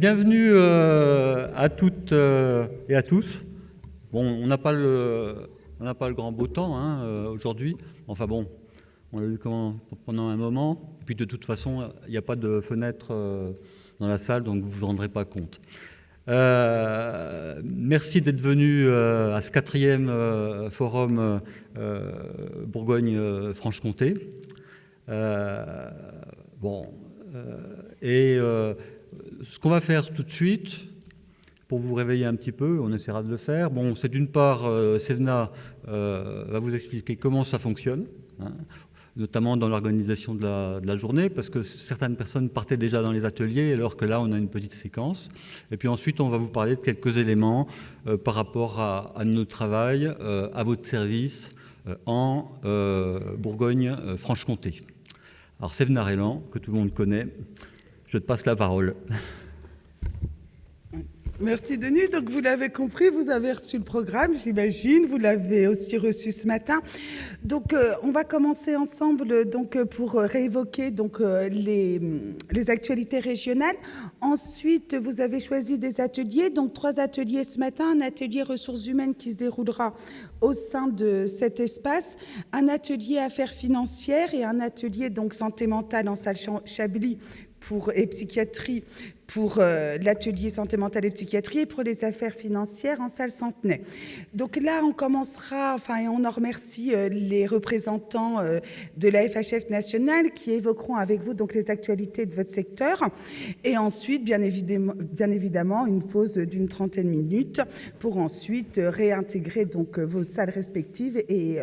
bienvenue à toutes et à tous. Bon, on n'a pas le grand beau temps aujourd'hui. Enfin bon, on l'a eu pendant un moment. Puis de toute façon, il n'y a pas de fenêtre dans la salle, donc vous ne vous rendrez pas compte. Merci d'être venu à ce 4e forum Bourgogne-Franche-Comté. Ce qu'on va faire tout de suite, pour vous réveiller un petit peu, on essaiera de le faire. Bon, c'est d'une part, Sévena va vous expliquer comment ça fonctionne, notamment dans l'organisation de la journée, parce que certaines personnes partaient déjà dans les ateliers, alors que là, on a une petite séquence. Et puis ensuite, on va vous parler de quelques éléments par rapport à notre travail, à votre service en Bourgogne-Franche-Comté. Alors, Sévena Rélan, que tout le monde connaît, je te passe la parole. Merci Denis. Donc vous l'avez compris, vous avez reçu le programme, j'imagine. Vous l'avez aussi reçu ce matin. Donc on va commencer ensemble pour réévoquer les actualités régionales. Ensuite, vous avez choisi des ateliers, donc 3 ateliers ce matin, un atelier ressources humaines qui se déroulera au sein de cet espace, un atelier affaires financières et un atelier donc santé mentale en salle Chablis et psychiatrie pour l'atelier santé mentale et psychiatrie et pour les affaires financières en salle Centenay. Donc là, on commencera, et on en remercie les représentants de la FHF nationale qui évoqueront avec vous donc les actualités de votre secteur. Et ensuite, bien évidemment, une pause d'une 30aine de minutes pour ensuite réintégrer donc vos salles respectives et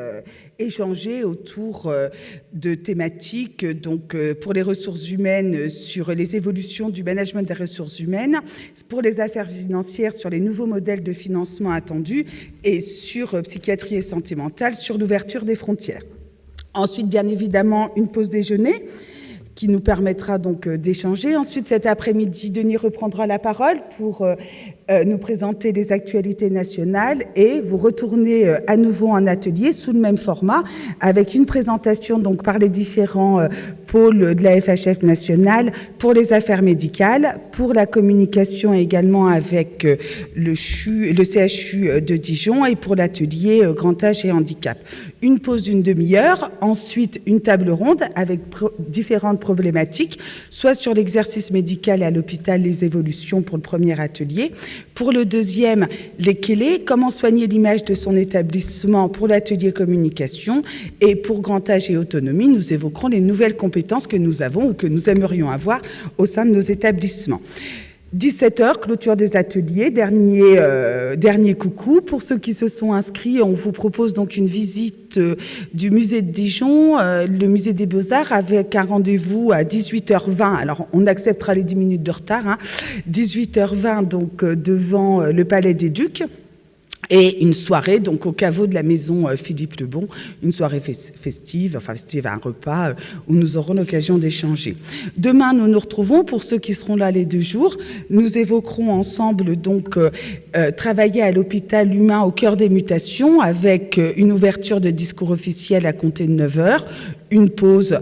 échanger autour de thématiques donc pour les ressources humaines sur les évolutions du management des ressources humaines, pour les affaires financières sur les nouveaux modèles de financement attendus et sur psychiatrie et santé mentale sur l'ouverture des frontières. Ensuite, bien évidemment, une pause déjeuner qui nous permettra donc d'échanger. Ensuite, cet après-midi, Denis reprendra la parole pour nous présenter les actualités nationales et vous retourner à nouveau en atelier sous le même format avec une présentation donc par les différents pôles de la FHF nationale pour les affaires médicales, pour la communication également avec le CHU de Dijon et pour l'atelier grand âge et handicap. Une pause d'une demi-heure, ensuite une table ronde avec différentes problématiques, soit sur l'exercice médical à l'hôpital, les évolutions pour le premier atelier. Pour le deuxième, les clés, comment soigner l'image de son établissement pour l'atelier communication. Et pour grand âge et autonomie, nous évoquerons les nouvelles compétences que nous avons ou que nous aimerions avoir au sein de nos établissements. 17h, clôture des ateliers, dernier coucou. Pour ceux qui se sont inscrits, on vous propose donc une visite du musée de Dijon, le musée des Beaux-Arts, avec un rendez-vous à 18h20. Alors, on acceptera les 10 minutes de retard. 18h20, donc, devant le Palais des Ducs. Et une soirée donc au caveau de la maison Philippe Lebon, une soirée festive, un repas où nous aurons l'occasion d'échanger. Demain, nous nous retrouvons pour ceux qui seront là les 2 jours. Nous évoquerons ensemble donc travailler à l'hôpital humain au cœur des mutations avec une ouverture de discours officiel à compter de 9h, une pause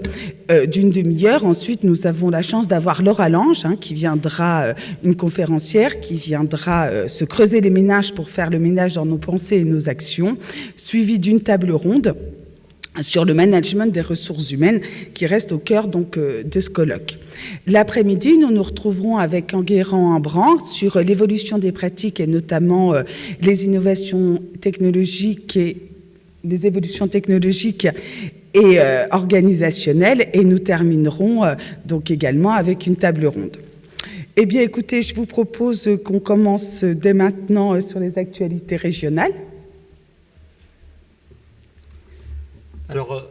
d'une demi-heure. Ensuite, nous avons la chance d'avoir Laura Lange, qui viendra, une conférencière, qui viendra se creuser les méninges pour faire le ménage dans nos pensées et nos actions, suivie d'une table ronde sur le management des ressources humaines qui reste au cœur donc de ce colloque. L'après-midi, nous nous retrouverons avec Enguerrand-Ambran sur l'évolution des pratiques et notamment les innovations technologiques et les évolutions technologiques et organisationnelles, et nous terminerons donc également avec une table ronde. Eh bien, écoutez, je vous propose qu'on commence dès maintenant sur les actualités régionales. Alors,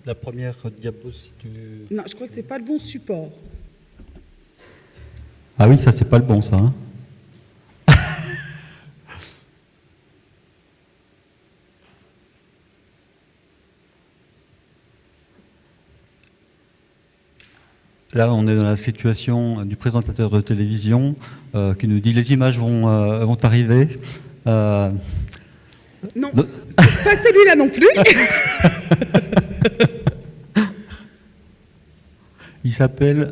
la première diapo, si tu... Non, je crois que c'est pas le bon support. Ah oui, ça, c'est pas le bon, ça. Là, on est dans la situation du présentateur de télévision qui nous dit les images vont arriver. Non, pas celui-là non plus. Il s'appelle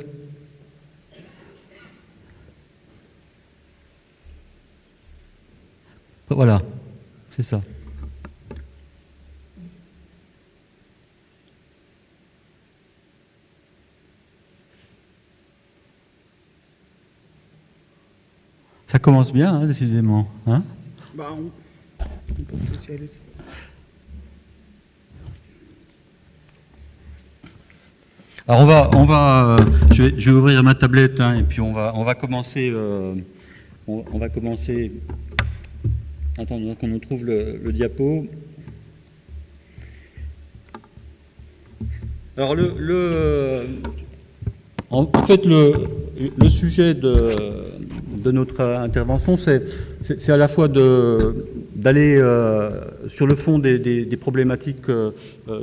Voilà, c'est ça. Ça commence bien, hein, décidément. Hein? Bah, Alors je vais ouvrir ma tablette, hein, et puis on va commencer. On va commencer. Attends, qu'on nous trouve le diapo. Alors en fait le sujet de notre intervention, c'est à la fois d'aller sur le fond des problématiques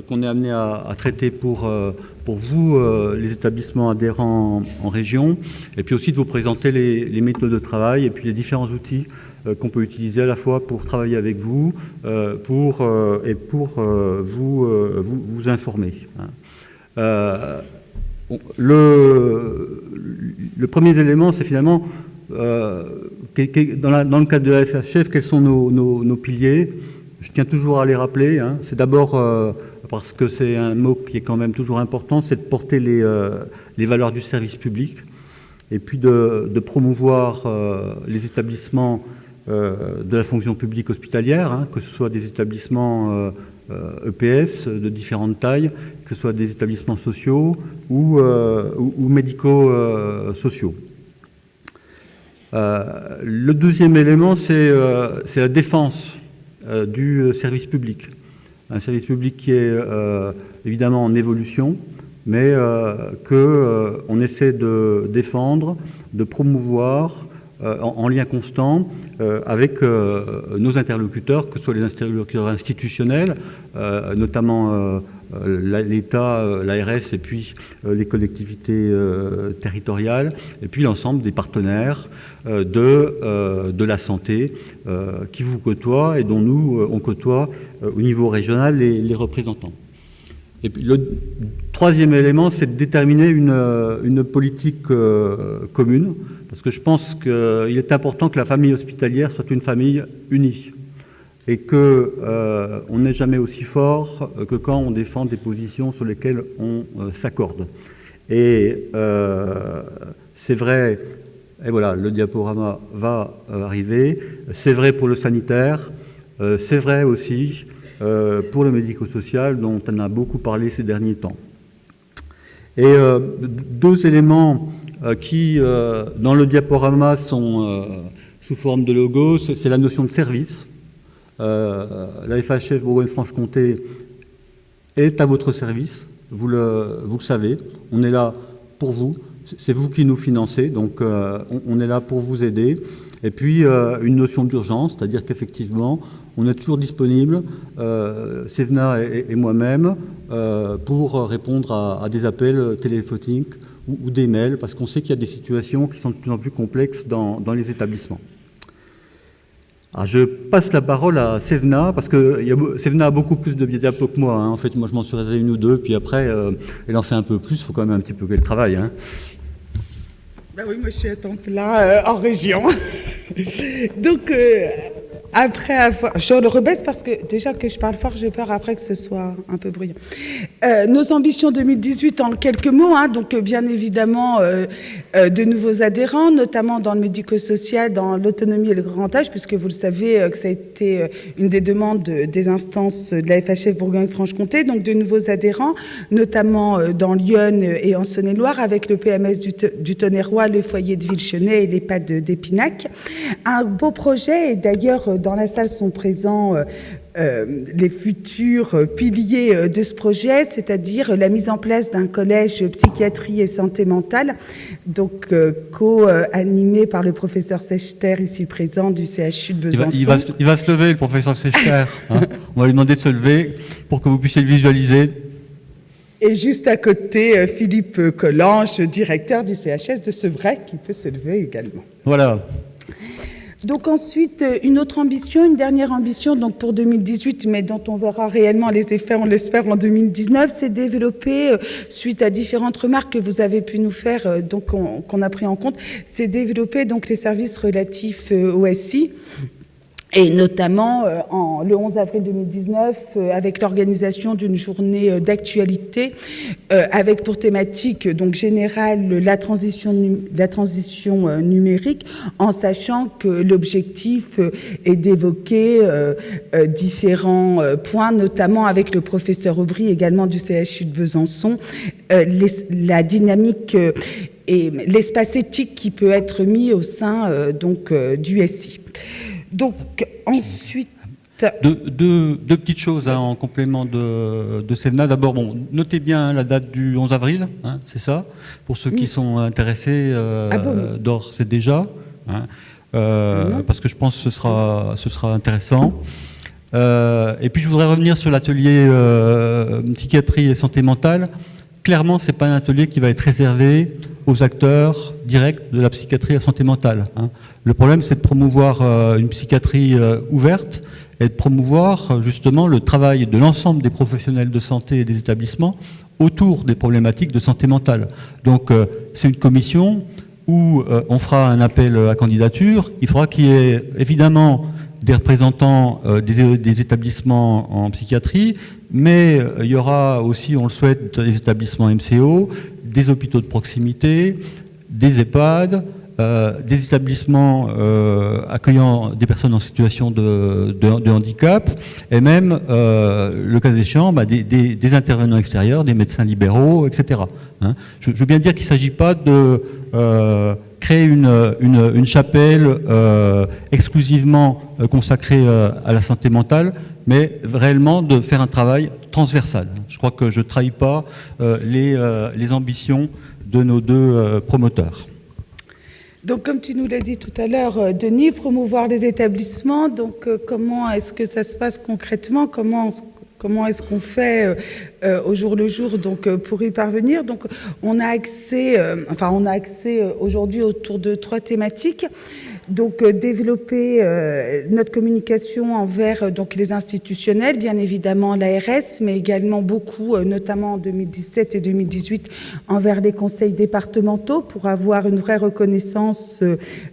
qu'on est amené à traiter pour vous, les établissements adhérents en région, et puis aussi de vous présenter les méthodes de travail et puis les différents outils qu'on peut utiliser à la fois pour travailler avec vous et pour vous informer. Le premier élément, c'est finalement, dans le cadre de la FHF, quels sont nos piliers. Je tiens toujours à les rappeler. Hein. C'est d'abord, parce que c'est un mot qui est quand même toujours important, c'est de porter les valeurs du service public, et puis de promouvoir les établissements de la fonction publique hospitalière, hein, que ce soit des établissements EPS de différentes tailles, que ce soit des établissements sociaux ou médico-sociaux. Le deuxième élément, c'est la défense du service public. Un service public qui est évidemment en évolution, mais qu'on essaie de défendre, de promouvoir en lien constant avec nos interlocuteurs, que ce soit les interlocuteurs institutionnels, notamment l'État, l'ARS et puis les collectivités territoriales, et puis l'ensemble des partenaires de la santé qui vous côtoient et dont nous, on côtoie au niveau régional les représentants. Et puis le troisième élément, c'est de déterminer une politique commune, parce que je pense qu'il est important que la famille hospitalière soit une famille unie et qu'on n'est jamais aussi fort que quand on défend des positions sur lesquelles on s'accorde. Et c'est vrai, et voilà, le diaporama va arriver, c'est vrai pour le sanitaire, c'est vrai aussi pour le médico-social, dont on a beaucoup parlé ces derniers temps. Et deux éléments qui, dans le diaporama, sont sous forme de logo, c'est la notion de service. La FHF Bourgogne-Franche-Comté est à votre service, vous le savez, on est là pour vous, c'est vous qui nous financez, donc on est là pour vous aider. Et puis une notion d'urgence, c'est-à-dire qu'effectivement, on est toujours disponible, Sévena et moi-même, pour répondre à des appels téléphoniques ou des mails, parce qu'on sait qu'il y a des situations qui sont de plus en plus complexes dans les établissements. Alors, je passe la parole à Sévena, parce que Sévena a beaucoup plus de diapos que moi. Hein. En fait, moi, je m'en suis réservé une ou deux, puis après, elle en fait un peu plus. Il faut quand même un petit peu qu'elle travaille. Hein. Ben oui, moi, je suis à temps plein en région. Donc, après avoir... Je le rebaisse parce que déjà que je parle fort, j'ai peur après que ce soit un peu bruyant. Nos ambitions 2018 en quelques mots, hein, donc bien évidemment de nouveaux adhérents, notamment dans le médico-social, dans l'autonomie et le grand âge, puisque vous le savez que ça a été une des demandes des instances de la FHF Bourgogne-Franche-Comté, donc de nouveaux adhérents, notamment dans l'Yonne et en Saône-et-Loire, avec le PMS du Tonnerrois, le foyer de Villechenet et l'EHPAD d'Épinac. Un beau projet, et d'ailleurs dans la salle sont présents les futurs piliers de ce projet, c'est-à-dire la mise en place d'un collège psychiatrie et santé mentale, donc co-animé par le professeur Sechter, ici présent, du CHU de Besançon. Il va se lever, le professeur Sechter. Hein. On va lui demander de se lever pour que vous puissiez le visualiser. Et juste à côté, Philippe Collange, directeur du CHS de Sevray, qui peut se lever également. Voilà. Donc ensuite, une autre ambition, une dernière ambition donc pour 2018, mais dont on verra réellement les effets, on l'espère, en 2019, c'est développer, suite à différentes remarques que vous avez pu nous faire, donc qu'on a pris en compte, c'est développer donc les services relatifs au SI. Et notamment le 11 avril 2019, avec l'organisation d'une journée d'actualité, avec pour thématique donc générale la transition numérique, en sachant que l'objectif est d'évoquer différents points, notamment avec le professeur Aubry, également du CHU de Besançon, la dynamique et l'espace éthique qui peut être mis au sein du SI. Donc, ensuite... Deux petites choses en complément de Sevna. D'abord, notez bien la date du 11 avril, c'est ça, pour ceux qui sont intéressés, d'ores et déjà, parce que je pense que ce sera intéressant. Et puis, je voudrais revenir sur l'atelier psychiatrie et santé mentale. Clairement, ce n'est pas un atelier qui va être réservé aux acteurs directs de la psychiatrie et la santé mentale. Le problème, c'est de promouvoir une psychiatrie ouverte et de promouvoir justement le travail de l'ensemble des professionnels de santé et des établissements autour des problématiques de santé mentale. Donc, c'est une commission où on fera un appel à candidature. Il faudra qu'il y ait évidemment des représentants des établissements en psychiatrie, mais il y aura aussi, on le souhaite, des établissements MCO, des hôpitaux de proximité, des EHPAD, des établissements accueillant des personnes en situation de handicap, et même, le cas échéant, des intervenants extérieurs, des médecins libéraux, etc. Je veux bien dire qu'il ne s'agit pas de créer une chapelle exclusivement consacrée à la santé mentale, mais réellement de faire un travail transversal. Je crois que je ne trahis pas les ambitions de nos deux promoteurs. Donc, comme tu nous l'as dit tout à l'heure, Denis, promouvoir les établissements, donc comment est-ce que ça se passe concrètement ? Comment est-ce qu'on fait au jour le jour pour y parvenir ? Donc, on a accès aujourd'hui autour de 3 thématiques. Donc, développer notre communication envers les institutionnels, bien évidemment l'ARS, mais également beaucoup, notamment en 2017 et 2018, envers les conseils départementaux pour avoir une vraie reconnaissance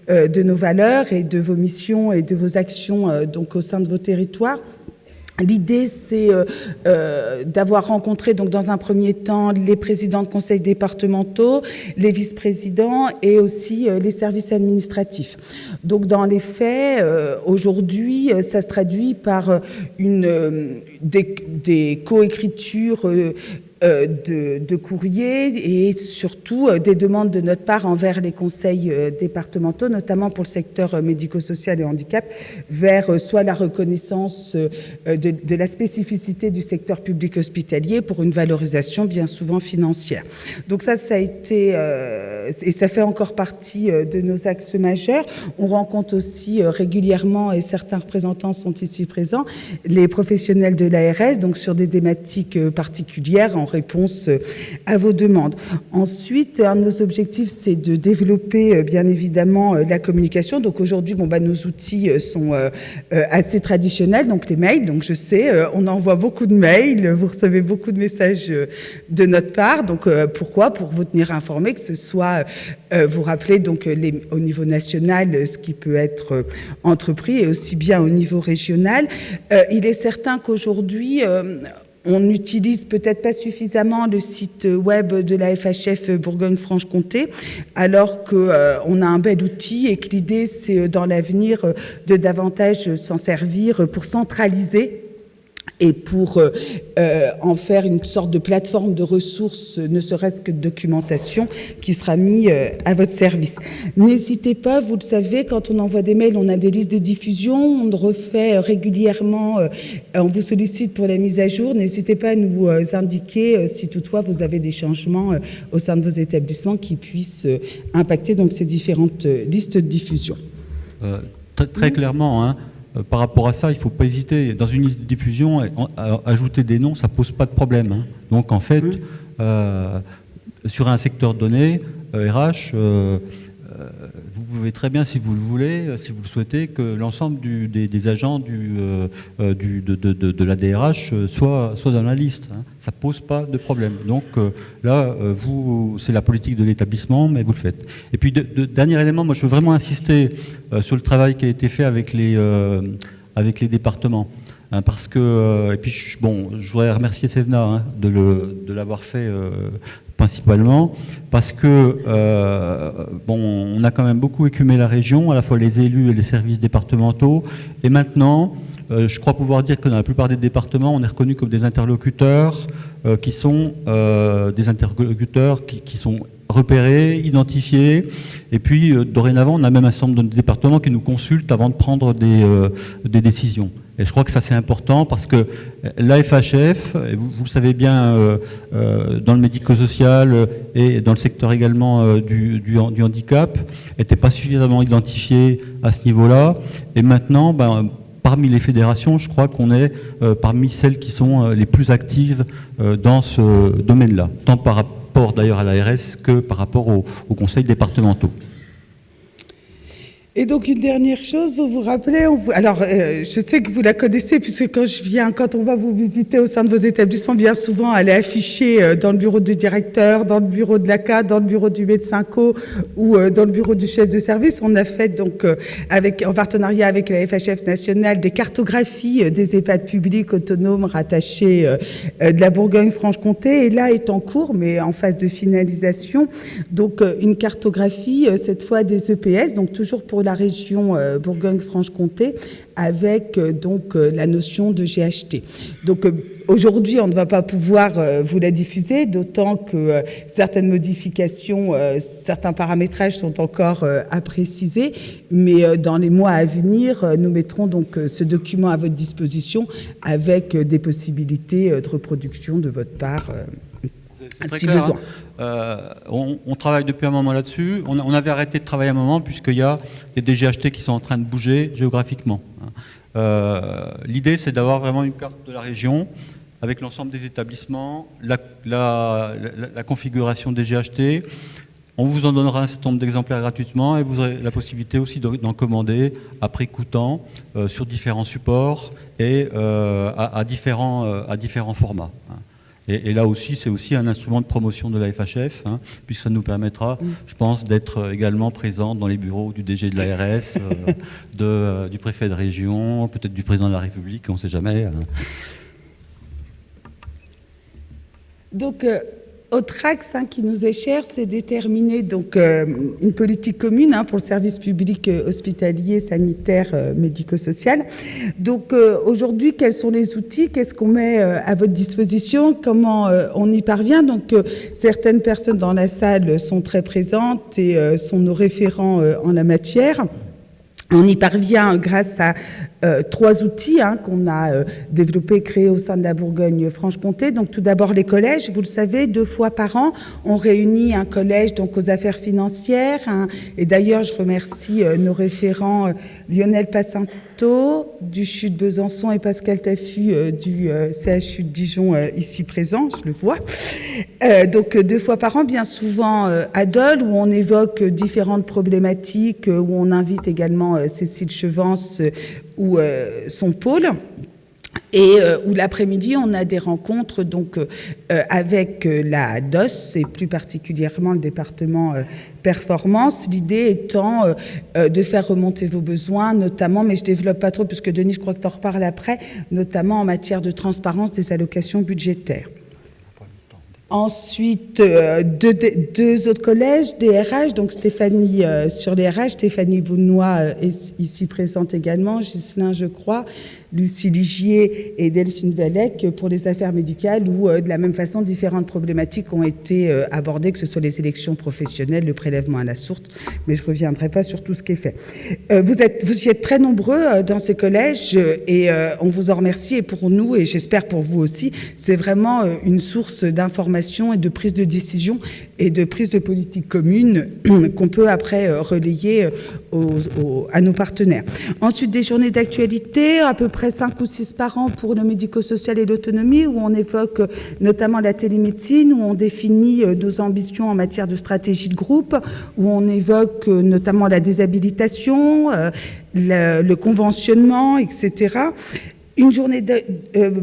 de nos valeurs et de vos missions et de vos actions au sein de vos territoires. L'idée, c'est d'avoir rencontré, dans un premier temps, les présidents de conseils départementaux, les vice-présidents et aussi les services administratifs. Donc, dans les faits, aujourd'hui, ça se traduit par des coécritures de courriers et surtout des demandes de notre part envers les conseils départementaux, notamment pour le secteur médico-social et handicap, vers soit la reconnaissance de la spécificité du secteur public hospitalier pour une valorisation bien souvent financière. Donc ça a été, et ça fait encore partie de nos axes majeurs. On rencontre aussi régulièrement, et certains représentants sont ici présents, les professionnels de l'ARS, donc sur des thématiques particulières en réponse à vos demandes. Ensuite, un de nos objectifs, c'est de développer bien évidemment la communication. Donc aujourd'hui, nos outils sont assez traditionnels, donc les mails. Donc je sais, on envoie beaucoup de mails, vous recevez beaucoup de messages de notre part. Donc pourquoi ? Pour vous tenir informé, que ce soit vous rappeler au niveau national ce qui peut être entrepris et aussi bien au niveau régional. Il est certain qu'aujourd'hui, on n'utilise peut-être pas suffisamment le site web de la FHF Bourgogne-Franche-Comté, alors qu'on a un bel outil et que l'idée, c'est dans l'avenir de davantage s'en servir pour centraliser et pour en faire une sorte de plateforme de ressources, ne serait-ce que de documentation, qui sera mis à votre service. N'hésitez pas, vous le savez, quand on envoie des mails, on a des listes de diffusion, on refait régulièrement, on vous sollicite pour la mise à jour. N'hésitez pas à nous indiquer si toutefois vous avez des changements au sein de vos établissements qui puissent impacter ces différentes listes de diffusion. Très clairement, par rapport à ça, il ne faut pas hésiter. Dans une liste de diffusion, ajouter des noms, ça ne pose pas de problème. Donc, en fait, sur un secteur donné, RH, vous pouvez très bien, si vous le voulez, si vous le souhaitez, que l'ensemble des agents de la DRH soit dans la liste. Hein. Ça ne pose pas de problème. Donc là, c'est la politique de l'établissement, mais vous le faites. Et puis, dernier élément, moi je veux vraiment insister sur le travail qui a été fait avec les départements. Hein, parce que, et puis je voudrais remercier Sevna hein, de l'avoir fait principalement, parce que on a quand même beaucoup écumé la région, à la fois les élus et les services départementaux, et maintenant, je crois pouvoir dire que dans la plupart des départements, on est reconnu comme des interlocuteurs qui sont repérés, identifiés, et puis dorénavant, on a même un certain nombre de départements qui nous consultent avant de prendre des décisions. Et je crois que ça c'est important parce que la FHF, vous le savez bien, dans le médico-social et dans le secteur également du handicap, n'était pas suffisamment identifiée à ce niveau-là. Et maintenant, parmi les fédérations, je crois qu'on est parmi celles qui sont les plus actives dans ce domaine-là, tant par rapport d'ailleurs à l'ARS que par rapport aux conseils départementaux. Et donc, une dernière chose, vous vous rappelez, alors je sais que vous la connaissez, puisque quand on va vous visiter au sein de vos établissements, bien souvent, elle est affichée dans le bureau du directeur, dans le bureau de l'ACA, dans le bureau du médecin co ou dans le bureau du chef de service. On a fait, donc, en partenariat avec la FHF nationale, des cartographies des EHPAD publics autonomes rattachés de la Bourgogne-Franche-Comté. Et là est en cours, mais en phase de finalisation, donc une cartographie, cette fois des EPS, donc toujours pour la région Bourgogne-Franche-Comté, avec donc la notion de GHT. Donc aujourd'hui, on ne va pas pouvoir vous la diffuser, d'autant que certaines modifications, certains paramétrages sont encore à préciser, mais dans les mois à venir, nous mettrons donc ce document à votre disposition avec des possibilités de reproduction de votre part. C'est très clair, on travaille depuis un moment là-dessus. On avait arrêté de travailler un moment puisqu'il y a des GHT qui sont en train de bouger géographiquement. L'idée, c'est d'avoir vraiment une carte de la région avec l'ensemble des établissements, la configuration des GHT. On vous en donnera un certain nombre d'exemplaires gratuitement et vous aurez la possibilité aussi d'en commander à prix coûtant sur différents supports et à différents formats. Et là aussi, c'est aussi un instrument de promotion de la FHF, hein, puisque ça nous permettra, je pense, d'être également présents dans les bureaux du DG de l'ARS, du préfet de région, peut-être du président de la République, on ne sait jamais. Hein. Donc, autre axe qui nous est cher, c'est déterminer donc, une politique commune pour le service public hospitalier, sanitaire, médico-social. Donc aujourd'hui, quels sont les outils? Qu'est-ce qu'on met à votre disposition? Comment on y parvient? Donc certaines personnes dans la salle sont très présentes et sont nos référents en la matière. On y parvient grâce à 3 outils qu'on a développés, créés au sein de la Bourgogne-Franche-Comté. Donc tout d'abord les collèges, vous le savez, 2 fois par an, on réunit un collège donc aux affaires financières. Et d'ailleurs, je remercie nos référents Lionel Passinto du CHU de Besançon et Pascal Taffu du CHU de Dijon ici présent, je le vois. Donc 2 fois par an, bien souvent à Dole, où on évoque différentes problématiques, où on invite également Cécile Chevance ou son pôle. Et où l'après-midi, on a des rencontres donc, avec la DOS et plus particulièrement le département performance. L'idée étant de faire remonter vos besoins, notamment, mais je ne développe pas trop puisque Denis, je crois que tu en reparles après, notamment en matière de transparence des allocations budgétaires. Ensuite, 2 autres collèges, DRH, donc Stéphanie sur les RH, Stéphanie Bounois est ici présente également, Ghislain, je crois, Lucie Ligier et Delphine Bellec pour les affaires médicales, où de la même façon, différentes problématiques ont été abordées, que ce soit les élections professionnelles, le prélèvement à la source, mais je ne reviendrai pas sur tout ce qui est fait. Vous y êtes très nombreux dans ces collèges et on vous en remercie, et pour nous, et j'espère pour vous aussi, c'est vraiment une source d'information d'information et de prise de décision et de prise de politique commune qu'on peut après relayer à nos partenaires. Ensuite, des journées d'actualité, à peu près 5 ou 6 par an pour le médico-social et l'autonomie, où on évoque notamment la télémédecine, où on définit nos ambitions en matière de stratégie de groupe, où on évoque notamment la déshabilitation, le conventionnement, etc. Une journée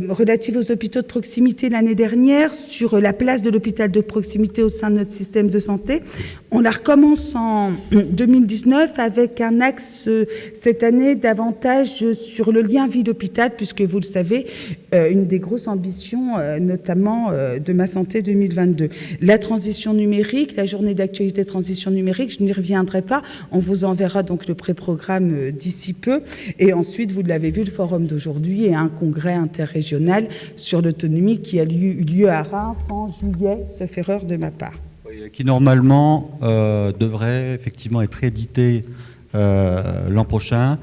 relative aux hôpitaux de proximité l'année dernière sur la place de l'hôpital de proximité au sein de notre système de santé. On la recommence en 2019 avec un axe cette année davantage sur le lien vie-hôpital, puisque vous le savez, une des grosses ambitions, notamment de Ma Santé 2022. La transition numérique, la journée d'actualité transition numérique, je n'y reviendrai pas. On vous enverra donc le pré-programme d'ici peu. Et ensuite, vous l'avez vu, le forum d'aujourd'hui et un congrès interrégional sur l'autonomie qui a eu lieu à Reims en juillet, sauf erreur de ma part. Oui, qui normalement devrait effectivement être édité l'an prochain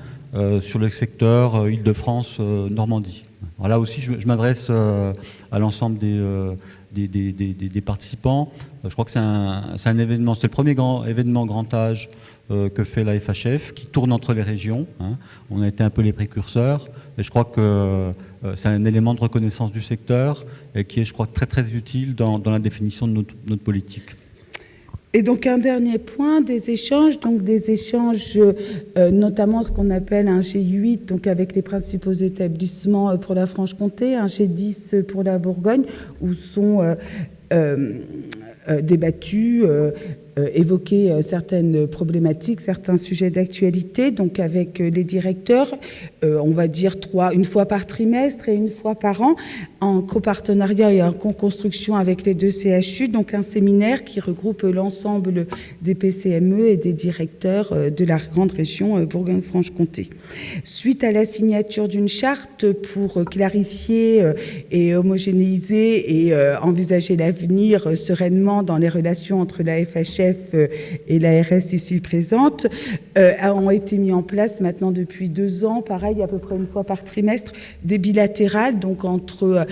sur le secteur Île-de-France-Normandie. Là aussi, je m'adresse à l'ensemble des participants. Je crois que c'est un événement, c'est le premier grand événement grand âge que fait la FHF, qui tourne entre les régions. On a été un peu les précurseurs, et je crois que c'est un élément de reconnaissance du secteur et qui est, je crois, très très utile dans la définition de notre politique. Et donc un dernier point, des échanges, notamment ce qu'on appelle un G8, donc avec les principaux établissements pour la Franche-Comté, un G10 pour la Bourgogne, où sont débattus, évoquer certaines problématiques, certains sujets d'actualité, donc avec les directeurs, on va dire une fois par trimestre et une fois par an, en copartenariat et en co-construction avec les 2 CHU, donc un séminaire qui regroupe l'ensemble des PCME et des directeurs de la grande région Bourgogne-Franche-Comté. Suite à la signature d'une charte pour clarifier et homogénéiser et envisager l'avenir sereinement dans les relations entre la FHF et l'ARS ici présente, ont été mis en place maintenant depuis 2 ans, pareil, à peu près une fois par trimestre, des bilatérales, donc entre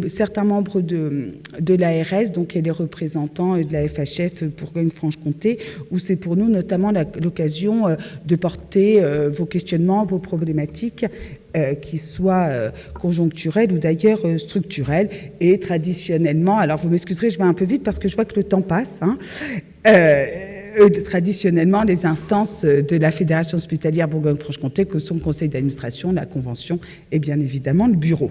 certains membres de l'ARS, donc et les représentants de la FHF Bourgogne-Franche-Comté, où c'est pour nous notamment l'occasion de porter vos questionnements, vos problématiques, qui soient conjoncturelles ou d'ailleurs structurelles. Et traditionnellement, alors vous m'excuserez, je vais un peu vite parce que je vois que le temps passe, traditionnellement, les instances de la Fédération hospitalière Bourgogne-Franche-Comté, que sont le conseil d'administration, la convention et bien évidemment le bureau.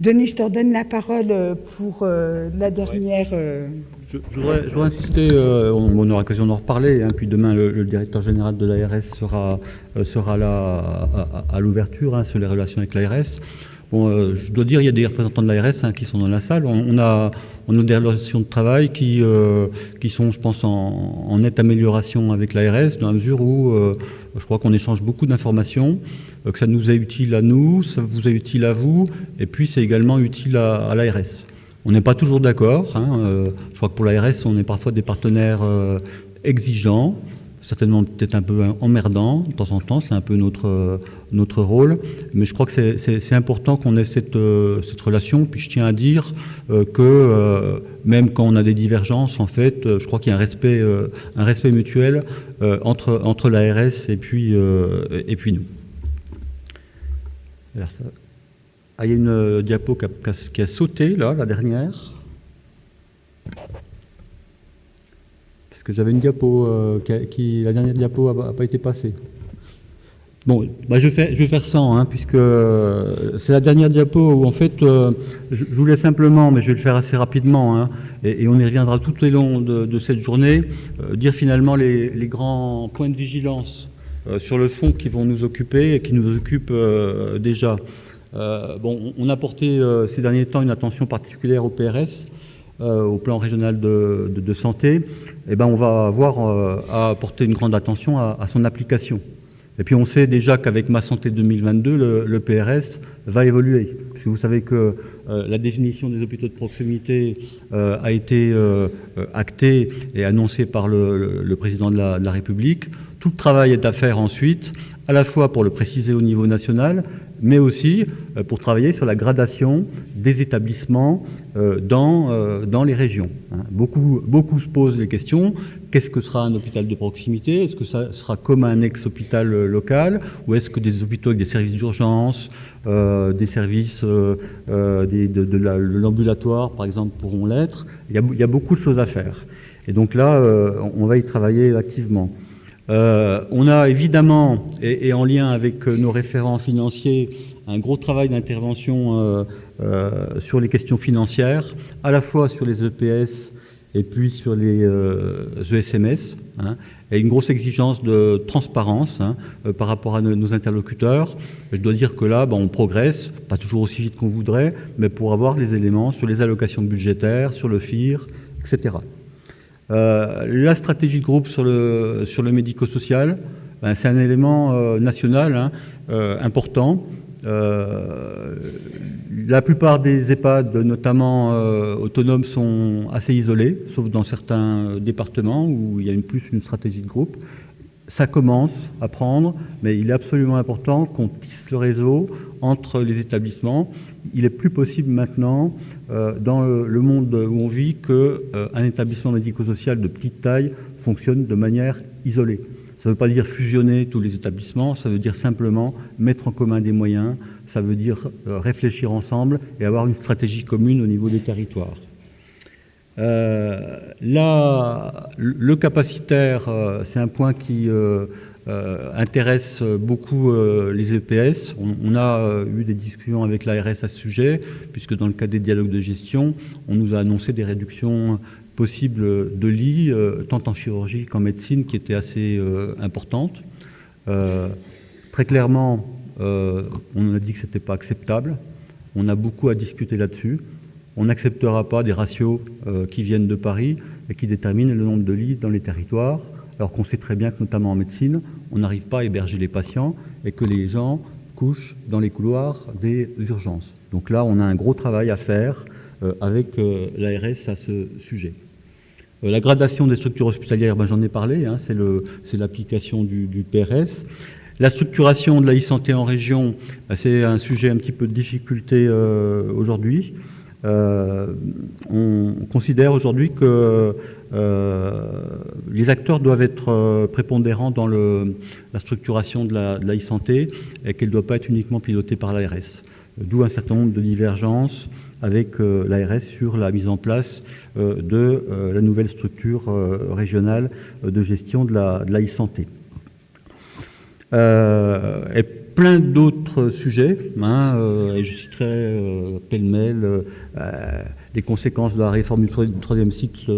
Denis, je te redonne la parole pour la dernière... Je voudrais insister, on aura l'occasion d'en reparler, puis demain le directeur général de l'ARS sera là à l'ouverture sur les relations avec l'ARS. Bon, je dois dire, il y a des représentants de l'ARS qui sont dans la salle. On a des relations de travail qui sont, je pense, en nette amélioration avec l'ARS, dans la mesure où je crois qu'on échange beaucoup d'informations, que ça nous est utile à nous, ça vous est utile à vous, et puis c'est également utile à l'ARS. On n'est pas toujours d'accord. Je crois que pour l'ARS, on est parfois des partenaires exigeants, certainement peut-être un peu emmerdants de temps en temps, c'est un peu notre rôle, mais je crois que c'est important qu'on ait cette relation. Puis je tiens à dire que même quand on a des divergences, en fait, je crois qu'il y a un respect mutuel entre l'ARS et puis nous. Alors ça. Ah, il y a une diapo qui a sauté, là, la dernière. Parce que j'avais une diapo, la dernière diapo n'a pas été passée. Bon, je vais faire 100, puisque c'est la dernière diapo où, en fait, je voulais simplement, mais je vais le faire assez rapidement, et on y reviendra tout au long de cette journée, dire finalement les grands points de vigilance sur le fond qui vont nous occuper et qui nous occupent déjà. On a porté ces derniers temps une attention particulière au PRS, au plan régional de santé. On va avoir à porter une grande attention à son application. Et puis on sait déjà qu'avec Ma Santé 2022, le PRS va évoluer. Parce que vous savez que la définition des hôpitaux de proximité a été actée et annoncée par le président de la République. Tout le travail est à faire ensuite, à la fois pour le préciser au niveau national, mais aussi pour travailler sur la gradation des établissements dans les régions. Beaucoup se posent les questions. Qu'est-ce que sera un hôpital de proximité? Est-ce que ça sera comme un ex-hôpital local? Ou est-ce que des hôpitaux avec des services d'urgence, des services de l'ambulatoire, par exemple, pourront l'être? Il y a beaucoup de choses à faire. Et donc là, on va y travailler activement. On a évidemment, et en lien avec nos référents financiers, un gros travail d'intervention sur les questions financières, à la fois sur les EPS et puis sur les ESMS, et une grosse exigence de transparence par rapport à nos interlocuteurs. Je dois dire que là, on progresse, pas toujours aussi vite qu'on voudrait, mais pour avoir les éléments sur les allocations budgétaires, sur le FIR, etc. La stratégie de groupe sur le médico-social, c'est un élément national important. La plupart des EHPAD, notamment autonomes, sont assez isolés, sauf dans certains départements où il y a plus une stratégie de groupe. Ça commence à prendre, mais il est absolument important qu'on tisse le réseau entre les établissements. Il est plus possible maintenant, dans le monde où on vit, qu'un établissement médico-social de petite taille fonctionne de manière isolée. Ça ne veut pas dire fusionner tous les établissements, ça veut dire simplement mettre en commun des moyens, ça veut dire réfléchir ensemble et avoir une stratégie commune au niveau des territoires. Là, le capacitaire, c'est un point qui intéresse beaucoup les EPS. On a eu des discussions avec l'ARS à ce sujet, puisque dans le cadre des dialogues de gestion, on nous a annoncé des réductions possibles de lits, tant en chirurgie qu'en médecine, qui étaient assez importantes. Très clairement, on a dit que ce n'était pas acceptable. On a beaucoup à discuter là-dessus. On n'acceptera pas des ratios qui viennent de Paris et qui déterminent le nombre de lits dans les territoires, alors qu'on sait très bien que, notamment en médecine, on n'arrive pas à héberger les patients et que les gens couchent dans les couloirs des urgences. Donc là, on a un gros travail à faire avec l'ARS à ce sujet. La gradation des structures hospitalières, j'en ai parlé, c'est l'application du PRS. La structuration de la e-santé en région, c'est un sujet un petit peu de difficulté aujourd'hui. On considère aujourd'hui que les acteurs doivent être prépondérants dans la structuration de la e-santé et qu'elle ne doit pas être uniquement pilotée par l'ARS. D'où un certain nombre de divergences avec l'ARS sur la mise en place de la nouvelle structure régionale de gestion de la e-santé. Et plein d'autres sujets, et je citerai pêle-mêle les conséquences de la réforme du troisième cycle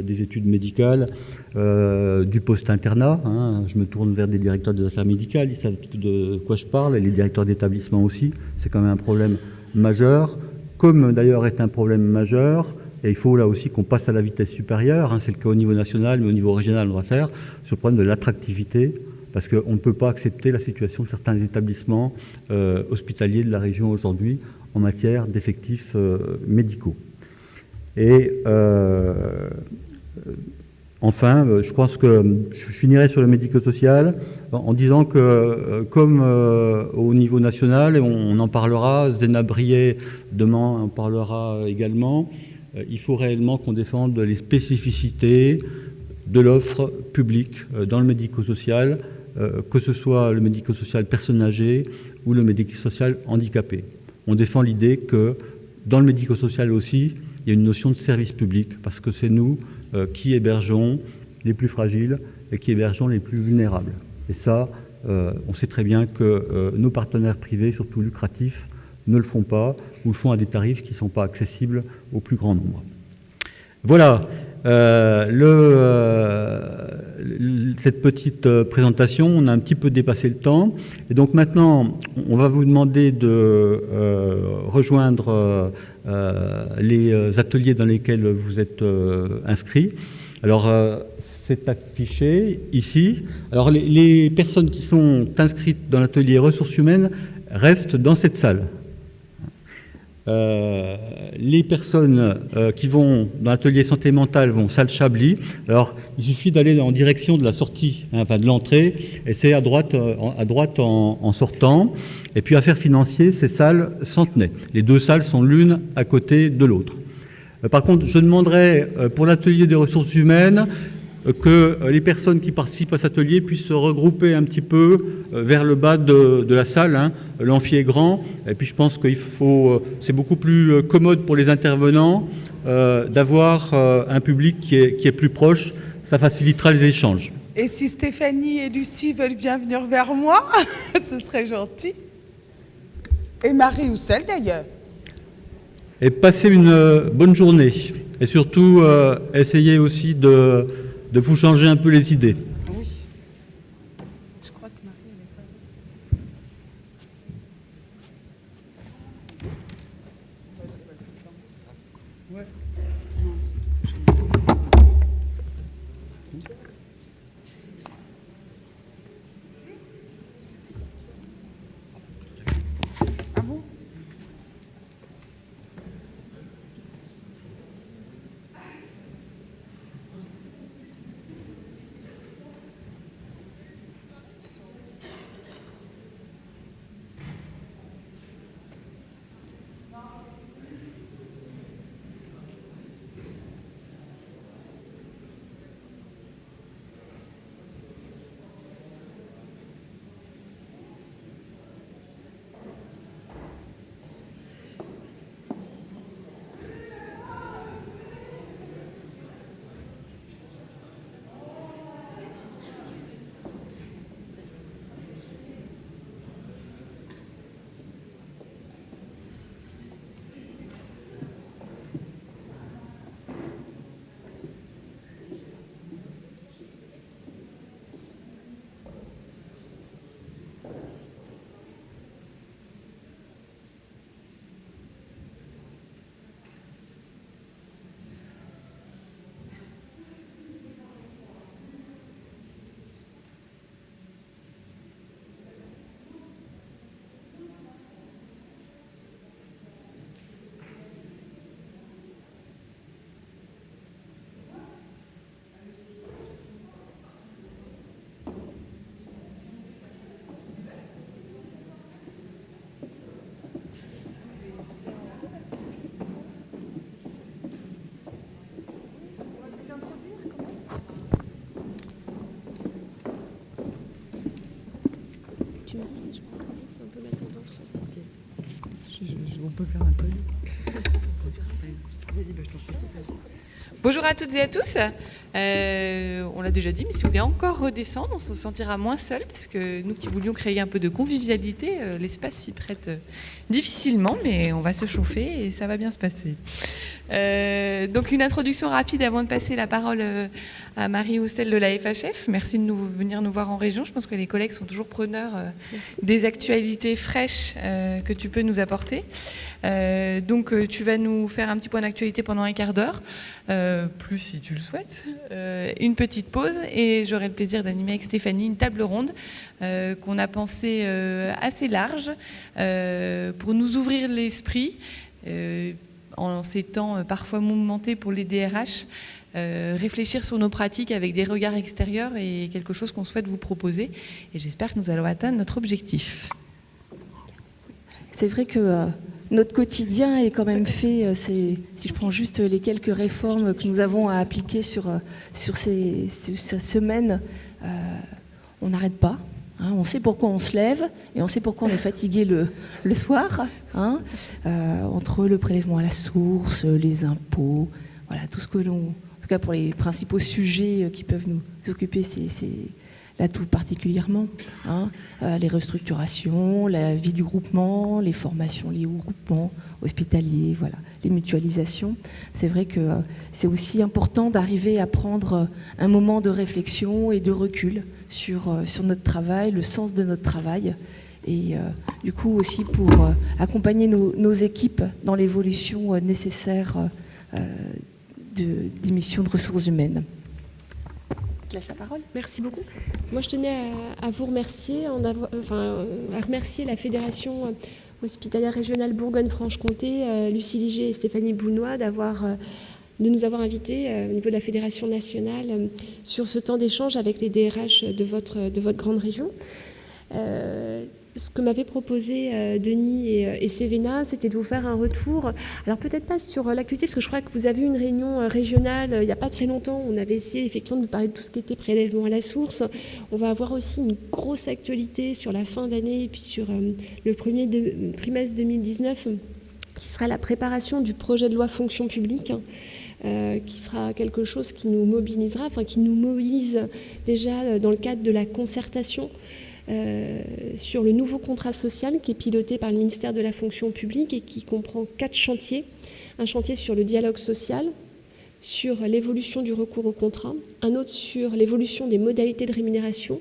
des études médicales, du post-internat. Je me tourne vers des directeurs des affaires médicales, ils savent de quoi je parle, et les directeurs d'établissement aussi. C'est quand même un problème majeur, comme d'ailleurs est un problème majeur, et il faut là aussi qu'on passe à la vitesse supérieure, c'est le cas au niveau national, mais au niveau régional on va faire, sur le problème de l'attractivité, parce qu'on ne peut pas accepter la situation de certains établissements hospitaliers de la région aujourd'hui en matière d'effectifs médicaux. Et enfin, je pense que je finirai sur le médico-social en disant que, comme au niveau national, et on en parlera, Zéna Briet demain en parlera également, il faut réellement qu'on défende les spécificités de l'offre publique dans le médico-social, que ce soit le médico-social personnes âgées ou le médico-social handicapé. On défend l'idée que dans le médico-social aussi, il y a une notion de service public, parce que c'est nous qui hébergeons les plus fragiles et qui hébergeons les plus vulnérables. Et ça, on sait très bien que nos partenaires privés, surtout lucratifs, ne le font pas, ou le font à des tarifs qui ne sont pas accessibles au plus grand nombre. Voilà. Cette petite présentation, on a un petit peu dépassé le temps. Et donc maintenant, on va vous demander de rejoindre les ateliers dans lesquels vous êtes inscrits. Alors, c'est affiché ici. Alors, les personnes qui sont inscrites dans l'atelier ressources humaines restent dans cette salle. Les personnes qui vont dans l'atelier santé mentale vont salle Chablis. Alors, il suffit d'aller en direction de la sortie, hein, enfin de l'entrée, et c'est à droite en sortant. Et puis, affaires financières, c'est salle Centenay. Les deux salles sont l'une à côté de l'autre. Par contre, je demanderais pour l'atelier des ressources humaines que les personnes qui participent à cet atelier puissent se regrouper un petit peu vers le bas de la salle. Hein. L'amphi est grand, et puis je pense qu'il faut, c'est beaucoup plus commode pour les intervenants d'avoir un public qui est plus proche. Ça facilitera les échanges. Et si Stéphanie et Lucie veulent bien venir vers moi, ce serait gentil. Et Marie Houssel d'ailleurs. Et passez une bonne journée. Et surtout, essayez aussi de vous changer un peu les idées. Oui. Je crois que Marie, elle est pas... Ouais. Ah bon? On peut faire un peu. Bonjour à toutes et à tous. On l'a déjà dit, mais si vous voulez encore redescendre, on se sentira moins seul, parce que nous qui voulions créer un peu de convivialité, l'espace s'y prête difficilement, mais on va se chauffer et ça va bien se passer. Donc une introduction rapide avant de passer la parole à Marie Houssel de la FHF. Merci de venir nous voir en région. Je pense que les collègues sont toujours preneurs des actualités fraîches que tu peux nous apporter. Donc tu vas nous faire un petit point d'actualité pendant un quart d'heure, plus si tu le souhaites, une petite pause, et j'aurai le plaisir d'animer avec Stéphanie une table ronde qu'on a pensée assez large pour nous ouvrir l'esprit en ces temps parfois mouvementés pour les DRH, réfléchir sur nos pratiques avec des regards extérieurs et quelque chose qu'on souhaite vous proposer, et j'espère que nous allons atteindre notre objectif. C'est vrai que notre quotidien est quand même fait, si je prends juste les quelques réformes que nous avons à appliquer sur ces semaines, on n'arrête pas. Hein, on sait pourquoi on se lève et on sait pourquoi on est fatigué le soir, hein, entre le prélèvement à la source, les impôts, voilà, tout ce que l'on... En tout cas pour les principaux sujets qui peuvent nous occuper, c'est là tout particulièrement, hein, les restructurations, la vie du groupement, les formations liées au groupement hospitalier, voilà, les mutualisations. C'est vrai que c'est aussi important d'arriver à prendre un moment de réflexion et de recul sur notre travail, le sens de notre travail, et du coup aussi pour accompagner nos équipes dans l'évolution nécessaire des missions de ressources humaines. Je laisse la parole. Merci beaucoup. Moi, je tenais à vous remercier, à remercier la Fédération hospitalière régionale Bourgogne-Franche-Comté, Lucie Liger et Stéphanie Bounois, de nous avoir invités au niveau de la Fédération nationale sur ce temps d'échange avec les DRH de votre grande région. Ce que m'avaient proposé Denis et Sévéna, c'était de vous faire un retour. Alors peut-être pas sur l'actualité, parce que je crois que vous avez eu une réunion régionale il n'y a pas très longtemps. On avait essayé effectivement de vous parler de tout ce qui était prélèvement à la source. On va avoir aussi une grosse actualité sur la fin d'année et puis sur le premier trimestre 2019, qui sera la préparation du projet de loi fonction publique. Qui sera quelque chose qui nous mobilisera, enfin qui nous mobilise déjà dans le cadre de la concertation sur le nouveau contrat social qui est piloté par le ministère de la fonction publique et qui comprend 4 chantiers. Un chantier sur le dialogue social, sur l'évolution du recours au contrat, un autre sur l'évolution des modalités de rémunération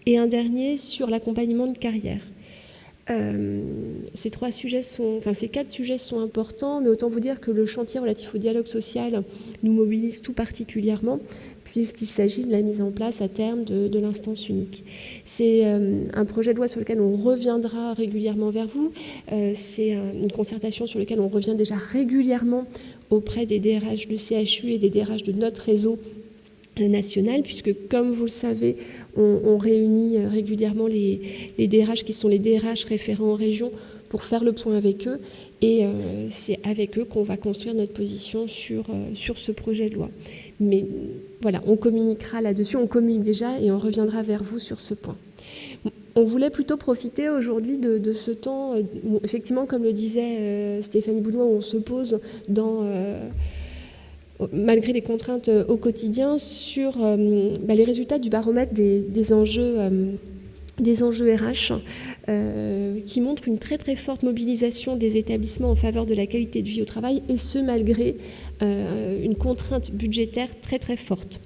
et un dernier sur l'accompagnement de carrière. Ces 4 sujets sont importants, mais autant vous dire que le chantier relatif au dialogue social nous mobilise tout particulièrement, puisqu'il s'agit de la mise en place à terme de l'instance unique. C'est un projet de loi sur lequel on reviendra régulièrement vers vous. C'est une concertation sur laquelle on revient déjà régulièrement auprès des DRH de CHU et des DRH de notre réseau national, puisque comme vous le savez, on réunit régulièrement les DRH qui sont les DRH référents en région pour faire le point avec eux, et c'est avec eux qu'on va construire notre position sur ce projet de loi. Mais voilà, on communiquera là-dessus, on communique déjà et on reviendra vers vous sur ce point. On voulait plutôt profiter aujourd'hui de ce temps, où, effectivement, comme le disait Stéphanie Bounois, où on se pose malgré les contraintes au quotidien, sur les résultats du baromètre des enjeux RH, qui montrent une très très forte mobilisation des établissements en faveur de la qualité de vie au travail, et ce malgré une contrainte budgétaire très très forte.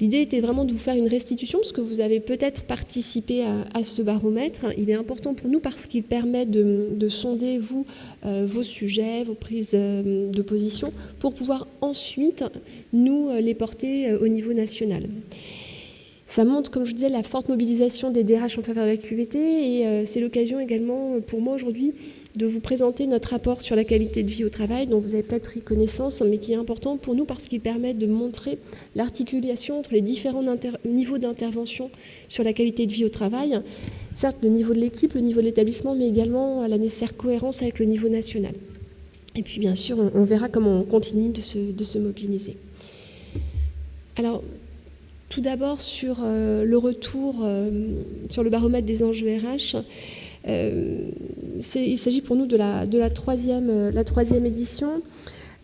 L'idée était vraiment de vous faire une restitution, parce que vous avez peut-être participé à ce baromètre. Il est important pour nous parce qu'il permet de sonder, vous, vos sujets, vos prises de position, pour pouvoir ensuite nous les porter au niveau national. Ça montre, comme je disais, la forte mobilisation des DRH en faveur de la QVT, et c'est l'occasion également pour moi aujourd'hui de vous présenter notre rapport sur la qualité de vie au travail, dont vous avez peut-être pris connaissance, mais qui est important pour nous parce qu'il permet de montrer l'articulation entre les différents niveaux d'intervention sur la qualité de vie au travail. Certes, le niveau de l'équipe, le niveau de l'établissement, mais également la nécessaire cohérence avec le niveau national. Et puis, bien sûr, on verra comment on continue de se mobiliser. Alors, tout d'abord, sur le retour sur le baromètre des enjeux RH, il s'agit pour nous de la troisième édition.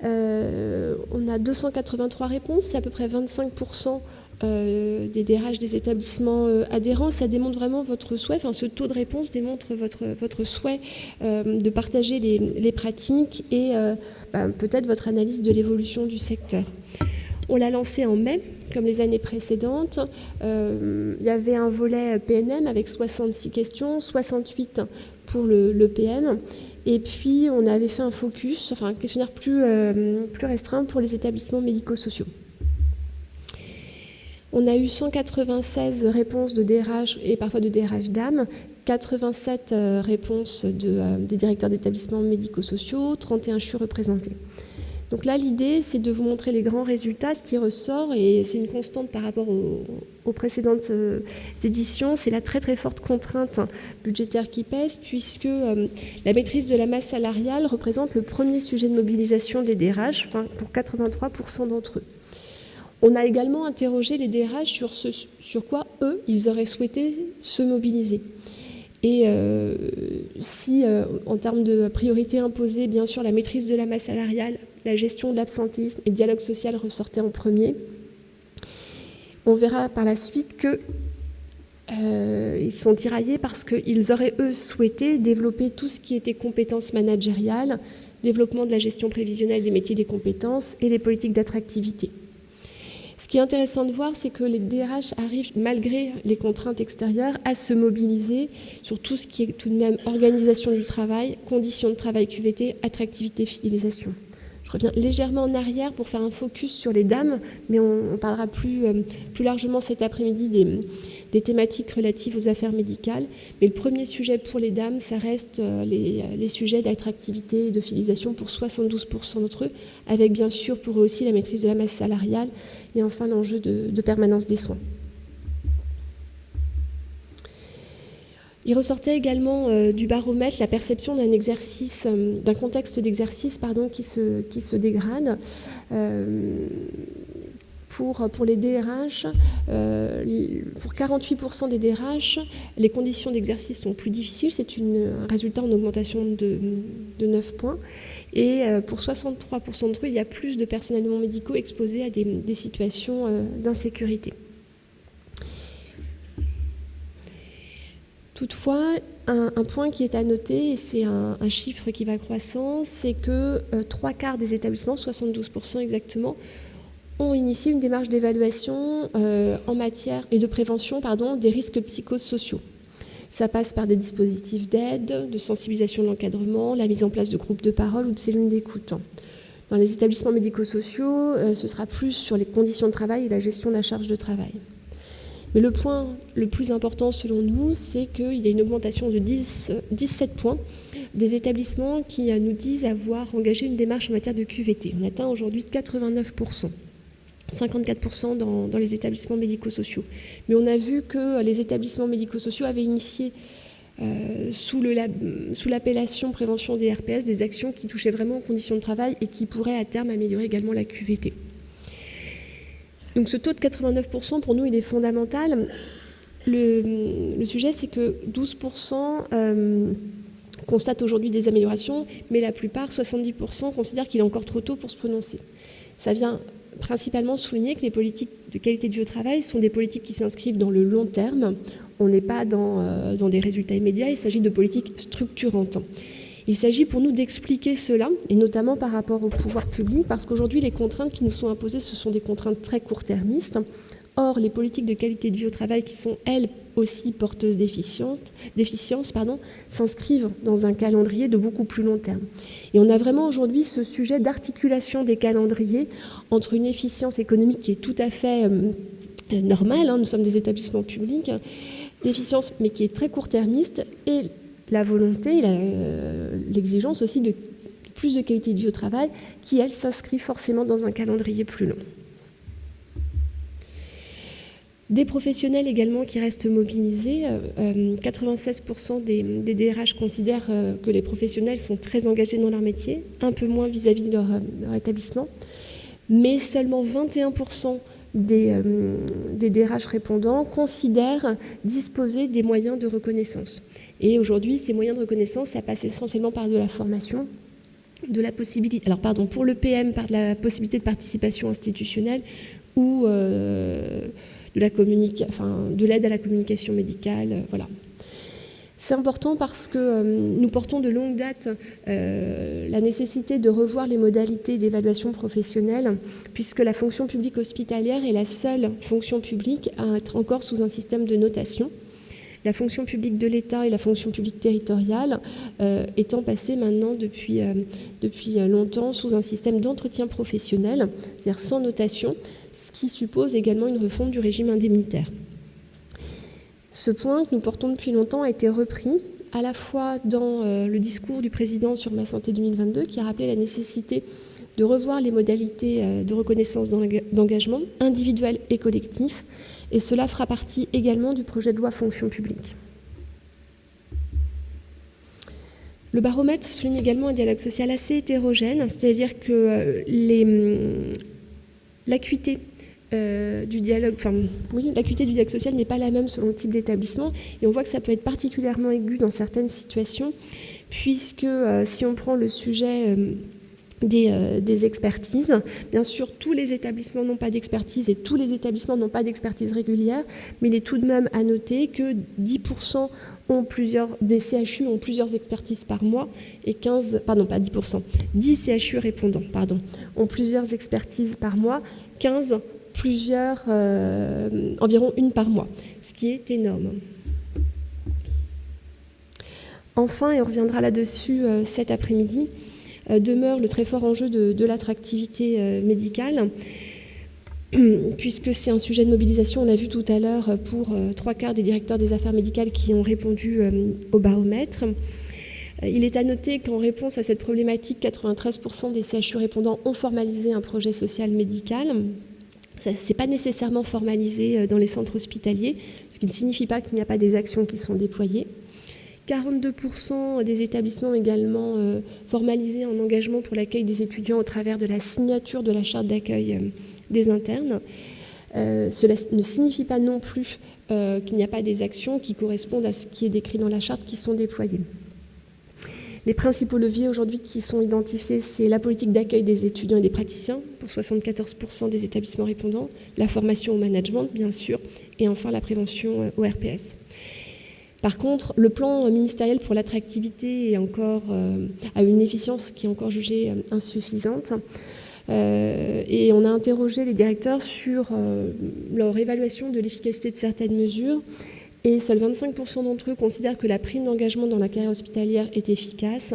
On a 283 réponses, c'est à peu près 25% des DRH des établissements adhérents. Ça démontre vraiment votre souhait, enfin ce taux de réponse démontre votre souhait de partager les pratiques et peut-être votre analyse de l'évolution du secteur. On l'a lancé en mai, comme les années précédentes. Il y avait un volet PNM avec 66 questions, 68 pour le PM. Et puis, on avait fait un focus, enfin un questionnaire plus restreint pour les établissements médico-sociaux. On a eu 196 réponses de DRH et parfois de DRH dames, 87 réponses des directeurs d'établissements médico-sociaux, 31 CHU représentés. Donc là, l'idée, c'est de vous montrer les grands résultats. Ce qui ressort, et c'est une constante par rapport aux précédentes éditions, c'est la très très forte contrainte budgétaire qui pèse, puisque la maîtrise de la masse salariale représente le premier sujet de mobilisation des DRH, pour 83% d'entre eux. On a également interrogé les DRH sur quoi, eux, ils auraient souhaité se mobiliser. Et si, en termes de priorité imposée, bien sûr, la maîtrise de la masse salariale, la gestion de l'absentéisme et le dialogue social ressortaient en premier, on verra par la suite qu'ils sont tiraillés parce qu'ils auraient, eux, souhaité développer tout ce qui était compétences managériales, développement de la gestion prévisionnelle des métiers des compétences et les politiques d'attractivité. Ce qui est intéressant de voir, c'est que les DRH arrivent, malgré les contraintes extérieures, à se mobiliser sur tout ce qui est tout de même organisation du travail, conditions de travail QVT, attractivité, fidélisation. Je reviens légèrement en arrière pour faire un focus sur les dames, mais on parlera plus largement cet après-midi des thématiques relatives aux affaires médicales. Mais le premier sujet pour les dames, ça reste les sujets d'attractivité et de fidélisation pour 72% d'entre eux, avec bien sûr pour eux aussi la maîtrise de la masse salariale et enfin l'enjeu de permanence des soins. Il ressortait également du baromètre la perception d'un exercice, d'un contexte d'exercice qui se dégrade. Pour les DRH, pour 48% des DRH, les conditions d'exercice sont plus difficiles. C'est un résultat en augmentation de 9 points. Et pour 63% d'entre eux, il y a plus de personnels non médicaux exposés à des situations d'insécurité. Toutefois, un point qui est à noter, et c'est un chiffre qui va croissant, c'est que 3/4 des établissements, 72% exactement, ont initié une démarche d'évaluation en matière et de prévention des risques psychosociaux. Ça passe par des dispositifs d'aide, de sensibilisation de l'encadrement, la mise en place de groupes de parole ou de cellules d'écoute. Dans les établissements médico-sociaux, ce sera plus sur les conditions de travail et la gestion de la charge de travail. Mais le point le plus important selon nous, c'est qu'il y a une augmentation de 17 points des établissements qui nous disent avoir engagé une démarche en matière de QVT. On atteint aujourd'hui 89%. 54% dans les établissements médico-sociaux. Mais on a vu que les établissements médico-sociaux avaient initié sous l'appellation prévention des RPS des actions qui touchaient vraiment aux conditions de travail et qui pourraient à terme améliorer également la QVT. Donc ce taux de 89%, pour nous, il est fondamental. Le sujet, c'est que 12% constatent aujourd'hui des améliorations, mais la plupart, 70%, considèrent qu'il est encore trop tôt pour se prononcer. Ça vient principalement souligner que les politiques de qualité de vie au travail sont des politiques qui s'inscrivent dans le long terme. On n'est pas dans des résultats immédiats, il s'agit de politiques structurantes. Il s'agit pour nous d'expliquer cela, et notamment par rapport au pouvoir public, parce qu'aujourd'hui, les contraintes qui nous sont imposées, ce sont des contraintes très court-termistes. Or, les politiques de qualité de vie au travail, qui sont, elles aussi porteuses d'efficience, s'inscrivent dans un calendrier de beaucoup plus long terme. Et on a vraiment aujourd'hui ce sujet d'articulation des calendriers entre une efficience économique qui est tout à fait normale, nous sommes des établissements publics, l'efficience, mais qui est très court-termiste, et la volonté, l'exigence aussi de plus de qualité de vie au travail, qui, elle, s'inscrit forcément dans un calendrier plus long. Des professionnels également qui restent mobilisés. 96% des DRH considèrent que les professionnels sont très engagés dans leur métier, un peu moins vis-à-vis de leur établissement, mais seulement 21% des DRH répondants considèrent disposer des moyens de reconnaissance. Et aujourd'hui, ces moyens de reconnaissance, ça passe essentiellement par de la formation, de la possibilité, pour le PM, par de la possibilité de participation institutionnelle ou de l'aide à la communication médicale, voilà. C'est important parce que nous portons de longue date la nécessité de revoir les modalités d'évaluation professionnelle, puisque la fonction publique hospitalière est la seule fonction publique à être encore sous un système de notation. La fonction publique de l'État et la fonction publique territoriale étant passées maintenant depuis longtemps sous un système d'entretien professionnel, c'est-à-dire sans notation, ce qui suppose également une refonte du régime indemnitaire. Ce point que nous portons depuis longtemps a été repris à la fois dans le discours du président sur Ma Santé 2022, qui a rappelé la nécessité de revoir les modalités de reconnaissance d'engagement individuel et collectif, et cela fera partie également du projet de loi fonction publique. Le baromètre souligne également un dialogue social assez hétérogène, c'est-à-dire que l'acuité du dialogue social n'est pas la même selon le type d'établissement, et on voit que ça peut être particulièrement aigu dans certaines situations, puisque si on prend le sujet des expertises, bien sûr tous les établissements n'ont pas d'expertise et tous les établissements n'ont pas d'expertise régulière, mais il est tout de même à noter que 10% des CHU ont plusieurs expertises par mois et 10 CHU répondants ont plusieurs expertises par mois, 15 environ une par mois, ce qui est énorme. Enfin, et on reviendra là-dessus cet après-midi, demeure le très fort enjeu de l'attractivité médicale. puisque c'est un sujet de mobilisation, on l'a vu tout à l'heure, pour 3/4 des directeurs des affaires médicales qui ont répondu au baromètre. Il est à noter qu'en réponse à cette problématique, 93% des CHU répondants ont formalisé un projet social médical. Ce n'est pas nécessairement formalisé dans les centres hospitaliers, ce qui ne signifie pas qu'il n'y a pas des actions qui sont déployées. 42% des établissements ont également formalisé un engagement pour l'accueil des étudiants au travers de la signature de la charte d'accueil des internes. Cela ne signifie pas non plus qu'il n'y a pas des actions qui correspondent à ce qui est décrit dans la charte qui sont déployées. Les principaux leviers aujourd'hui qui sont identifiés, c'est la politique d'accueil des étudiants et des praticiens, pour 74% des établissements répondants, la formation au management, bien sûr, et enfin la prévention au RPS. Par contre, le plan ministériel pour l'attractivité est encore à une efficience qui est encore jugée insuffisante. Et on a interrogé les directeurs sur leur évaluation de l'efficacité de certaines mesures. Et seuls 25% d'entre eux considèrent que la prime d'engagement dans la carrière hospitalière est efficace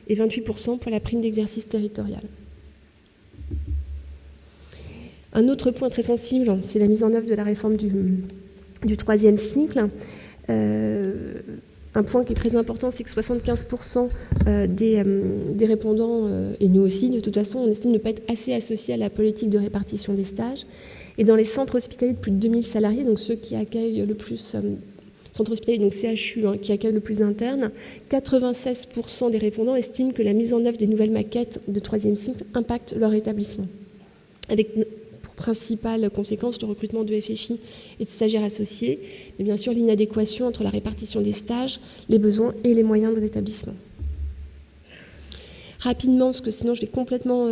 et 28% pour la prime d'exercice territorial. Un autre point très sensible, c'est la mise en œuvre de la réforme du troisième cycle. Un point qui est très important, c'est que 75% des répondants, et nous aussi, de toute façon, on estime ne pas être assez associés à la politique de répartition des stages. Et dans les centres hospitaliers de plus de 2000 salariés, donc ceux qui accueillent le plus, centres hospitaliers, donc CHU, qui accueillent le plus d'internes, 96% des répondants estiment que la mise en œuvre des nouvelles maquettes de troisième cycle impacte leur établissement, avec pour principale conséquence le recrutement de FFI et de stagiaires associés, mais bien sûr l'inadéquation entre la répartition des stages, les besoins et les moyens de l'établissement. Rapidement, parce que sinon je vais complètement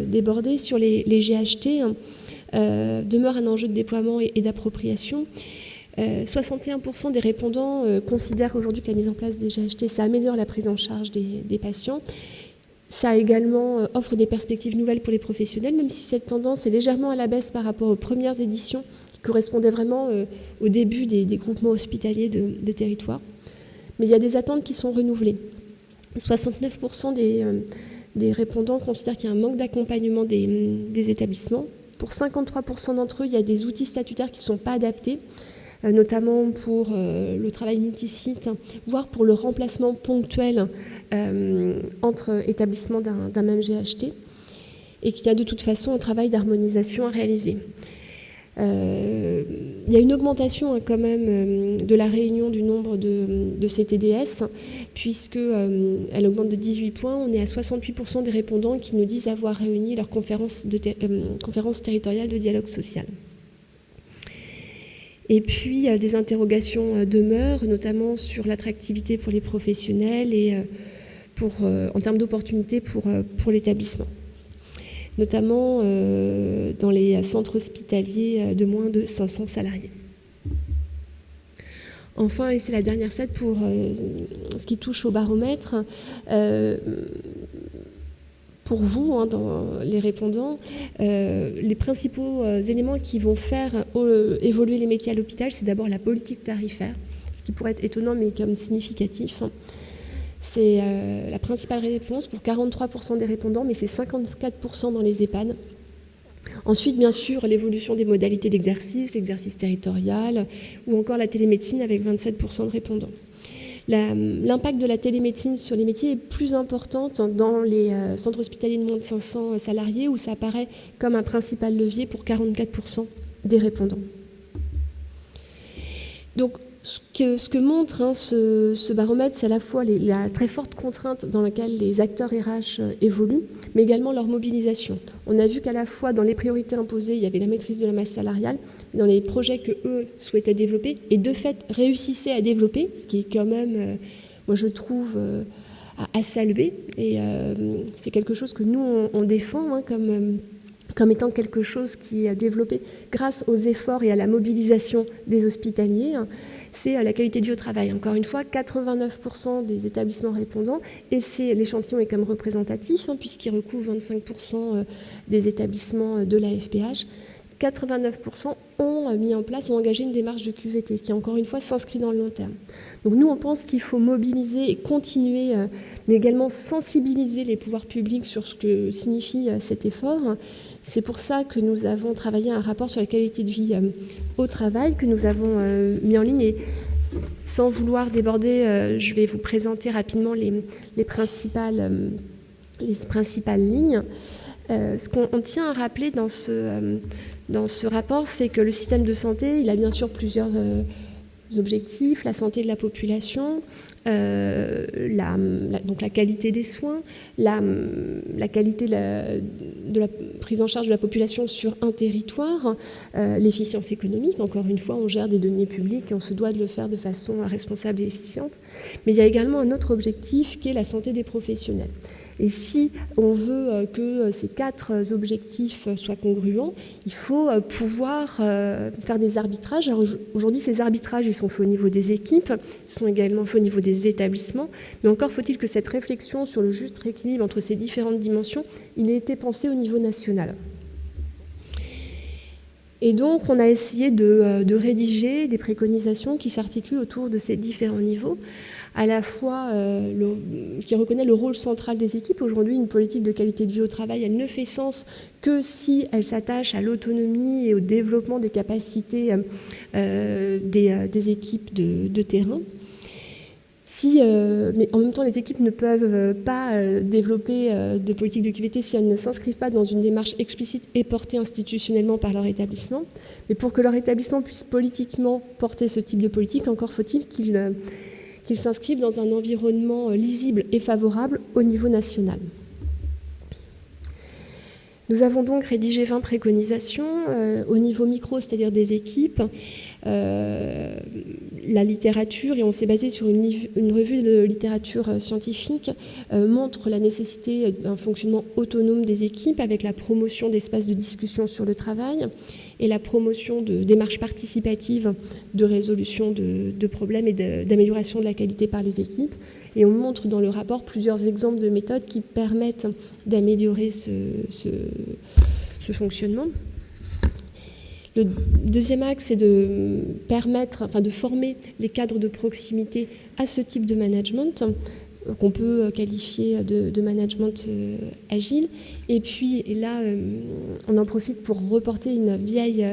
déborder, sur les GHT, demeure un enjeu de déploiement et d'appropriation. 61% des répondants considèrent aujourd'hui que la mise en place des GHT, ça améliore la prise en charge des patients. Ça également offre des perspectives nouvelles pour les professionnels, même si cette tendance est légèrement à la baisse par rapport aux premières éditions qui correspondaient vraiment au début des groupements hospitaliers de territoire. Mais il y a des attentes qui sont renouvelées. 69% des répondants considèrent qu'il y a un manque d'accompagnement des établissements. Pour 53% d'entre eux, il y a des outils statutaires qui ne sont pas adaptés, notamment pour le travail multisite, voire pour le remplacement ponctuel entre établissements d'un même GHT, et qu'il y a de toute façon un travail d'harmonisation à réaliser. Il y a une augmentation quand même de la réunion du nombre de CTDS, puisqu'elle augmente de 18 points. On est à 68% des répondants qui nous disent avoir réuni leur conférence territoriale de dialogue social. Et puis, des interrogations demeurent, notamment sur l'attractivité pour les professionnels et en termes d'opportunités pour l'établissement, notamment dans les centres hospitaliers de moins de 500 salariés. Enfin, et c'est la dernière slide pour ce qui touche au baromètre, pour vous, dans les répondants, les principaux éléments qui vont faire évoluer les métiers à l'hôpital, c'est d'abord la politique tarifaire, ce qui pourrait être étonnant mais comme significatif. C'est la principale réponse pour 43% des répondants, mais c'est 54% dans les EHPAD. Ensuite, bien sûr, l'évolution des modalités d'exercice, l'exercice territorial, ou encore la télémédecine avec 27% de répondants. L'impact de la télémédecine sur les métiers est plus important dans les centres hospitaliers de moins de 500 salariés, où ça apparaît comme un principal levier pour 44% des répondants. Donc, ce que montre ce baromètre, c'est à la fois la très forte contrainte dans laquelle les acteurs RH évoluent, mais également leur mobilisation. On a vu qu'à la fois dans les priorités imposées, il y avait la maîtrise de la masse salariale, dans les projets qu'eux souhaitaient développer, et de fait réussissaient à développer, ce qui est quand même, moi je trouve, à saluer. Et c'est quelque chose que nous, on défend comme étant quelque chose qui est développé grâce aux efforts et à la mobilisation des hospitaliers, c'est la qualité de vie au travail. Encore une fois, 89% des établissements répondants, et l'échantillon est comme représentatif, puisqu'il recouvre 25% des établissements de la FPH, 89% ont mis en place, ont engagé une démarche de QVT qui, encore une fois, s'inscrit dans le long terme. Donc nous, on pense qu'il faut mobiliser et continuer, mais également sensibiliser les pouvoirs publics sur ce que signifie cet effort. C'est pour ça que nous avons travaillé un rapport sur la qualité de vie au travail que nous avons mis en ligne. Et sans vouloir déborder, je vais vous présenter rapidement les principales lignes. Ce qu'on tient à rappeler dans ce rapport, c'est que le système de santé, il a bien sûr plusieurs objectifs, la santé de la population, donc la qualité des soins, la qualité de la prise en charge de la population sur un territoire, l'efficience économique. Encore une fois, on gère des deniers publics et on se doit de le faire de façon responsable et efficiente. Mais il y a également un autre objectif qui est la santé des professionnels. Et si on veut que ces 4 objectifs soient congruents, il faut pouvoir faire des arbitrages. Alors aujourd'hui, ces arbitrages, ils sont faits au niveau des équipes, ils sont également faits au niveau des établissements, mais encore faut-il que cette réflexion sur le juste équilibre entre ces différentes dimensions, il ait été pensé au niveau national. Et donc, on a essayé de rédiger des préconisations qui s'articulent autour de ces différents niveaux, à la fois qui reconnaît le rôle central des équipes. Aujourd'hui, une politique de qualité de vie au travail, elle ne fait sens que si elle s'attache à l'autonomie et au développement des capacités des équipes de terrain. Mais en même temps, les équipes ne peuvent pas développer de politique de QVT si elles ne s'inscrivent pas dans une démarche explicite et portée institutionnellement par leur établissement. Mais pour que leur établissement puisse politiquement porter ce type de politique, encore faut-il qu'ils s'inscrivent dans un environnement lisible et favorable au niveau national. Nous avons donc rédigé 20 préconisations au niveau micro, c'est-à-dire des équipes, la littérature, et on s'est basé sur une revue de littérature scientifique, montre la nécessité d'un fonctionnement autonome des équipes avec la promotion d'espaces de discussion sur le travail et la promotion de démarches participatives de résolution de problèmes et d'amélioration de la qualité par les équipes. Et on montre dans le rapport plusieurs exemples de méthodes qui permettent d'améliorer ce fonctionnement. Le deuxième axe, c'est de former les cadres de proximité à ce type de management, qu'on peut qualifier de management agile. Et puis là, on en profite pour reporter une vieille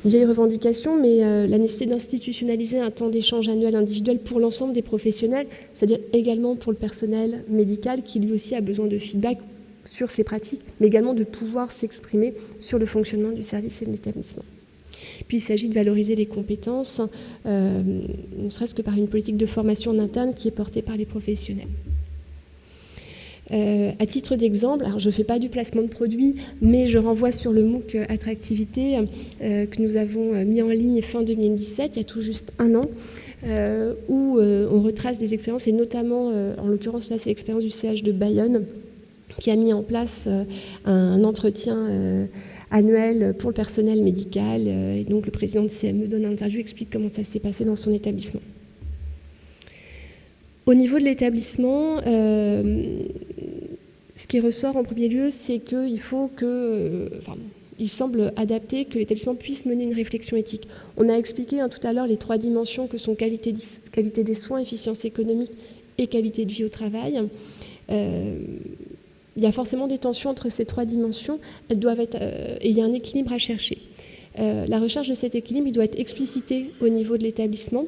revendication, mais la nécessité d'institutionnaliser un temps d'échange annuel individuel pour l'ensemble des professionnels, c'est-à-dire également pour le personnel médical qui lui aussi a besoin de feedback sur ses pratiques, mais également de pouvoir s'exprimer sur le fonctionnement du service et de l'établissement. Puis il s'agit de valoriser les compétences, ne serait-ce que par une politique de formation en interne qui est portée par les professionnels. À titre d'exemple, alors je ne fais pas du placement de produits, mais je renvoie sur le MOOC Attractivité que nous avons mis en ligne fin 2017, il y a tout juste un an, où on retrace des expériences, et notamment, en l'occurrence là, c'est l'expérience du CH de Bayonne, qui a mis en place un entretien annuel pour le personnel médical. Et donc le président de CME donne une interview, explique comment ça s'est passé dans son établissement. Au niveau de l'établissement, ce qui ressort en premier lieu, c'est qu'il faut il semble adapté que l'établissement puisse mener une réflexion éthique. On a expliqué tout à l'heure les 3 dimensions que sont qualité des soins, efficience économique et qualité de vie au travail. Il y a forcément des tensions entre ces 3 dimensions, elles doivent être, et il y a un équilibre à chercher. La recherche de cet équilibre, il doit être explicité au niveau de l'établissement,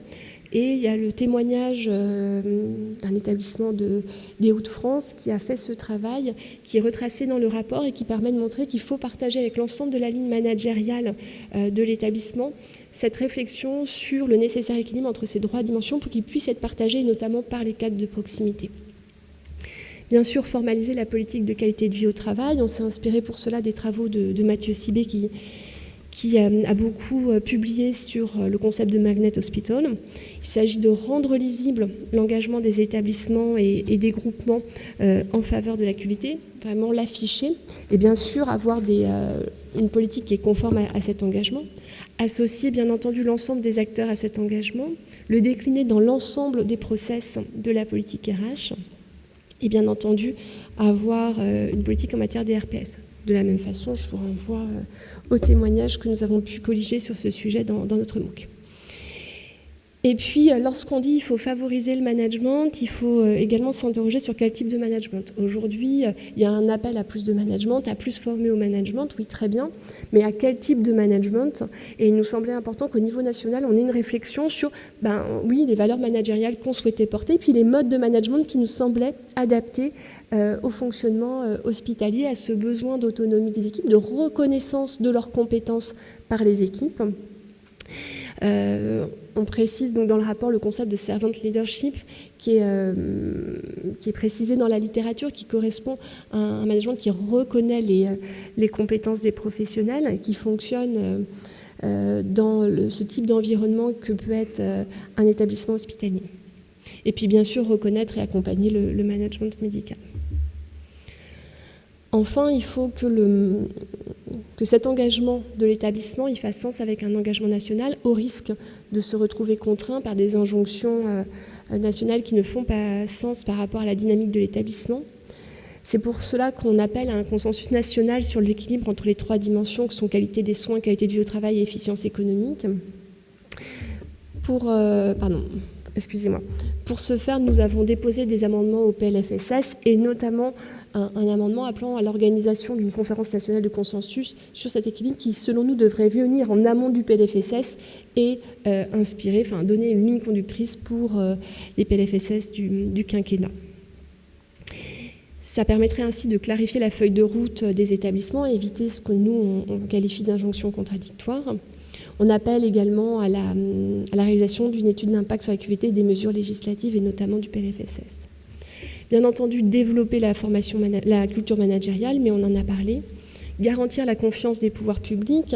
et il y a le témoignage d'un établissement des Hauts-de-France qui a fait ce travail, qui est retracé dans le rapport et qui permet de montrer qu'il faut partager avec l'ensemble de la ligne managériale de l'établissement cette réflexion sur le nécessaire équilibre entre ces 3 dimensions pour qu'il puisse être partagé, notamment par les cadres de proximité. Bien sûr, formaliser la politique de qualité de vie au travail. On s'est inspiré pour cela des travaux de Mathieu Sibé qui a beaucoup publié sur le concept de Magnet Hospital. Il s'agit de rendre lisible l'engagement des établissements et des groupements en faveur de la QVT, vraiment l'afficher, et bien sûr avoir une politique qui est conforme à cet engagement, associer bien entendu l'ensemble des acteurs à cet engagement, le décliner dans l'ensemble des process de la politique RH, et bien entendu avoir une politique en matière des RPS. De la même façon, je vous renvoie aux témoignages que nous avons pu colliger sur ce sujet dans notre MOOC. Et puis, lorsqu'on dit qu'il faut favoriser le management, il faut également s'interroger sur quel type de management. Aujourd'hui, il y a un appel à plus de management, à plus former au management, oui, très bien, mais à quel type de management? Et il nous semblait important qu'au niveau national, on ait une réflexion sur, oui, les valeurs managériales qu'on souhaitait porter, puis les modes de management qui nous semblaient adaptés au fonctionnement hospitalier, à ce besoin d'autonomie des équipes, de reconnaissance de leurs compétences par les équipes. On précise donc dans le rapport le concept de servant leadership qui est précisé dans la littérature, qui correspond à un management qui reconnaît les compétences des professionnels et qui fonctionne dans ce type d'environnement que peut être un établissement hospitalier. Et puis bien sûr reconnaître et accompagner le management médical. Enfin, il faut que cet engagement de l'établissement il fasse sens avec un engagement national, au risque de se retrouver contraint par des injonctions nationales qui ne font pas sens par rapport à la dynamique de l'établissement. C'est pour cela qu'on appelle à un consensus national sur l'équilibre entre les trois dimensions que sont qualité des soins, qualité de vie au travail et efficience économique. Pour ce faire, nous avons déposé des amendements au PLFSS et notamment un amendement appelant à l'organisation d'une conférence nationale de consensus sur cet équilibre qui, selon nous, devrait venir en amont du PLFSS et donner une ligne conductrice pour les PLFSS du quinquennat. Ça permettrait ainsi de clarifier la feuille de route des établissements et éviter ce que nous, on qualifie d'injonction contradictoire. On appelle également à la réalisation d'une étude d'impact sur la QVT des mesures législatives et notamment du PLFSS. Bien entendu, développer la culture managériale, mais on en a parlé. Garantir la confiance des pouvoirs publics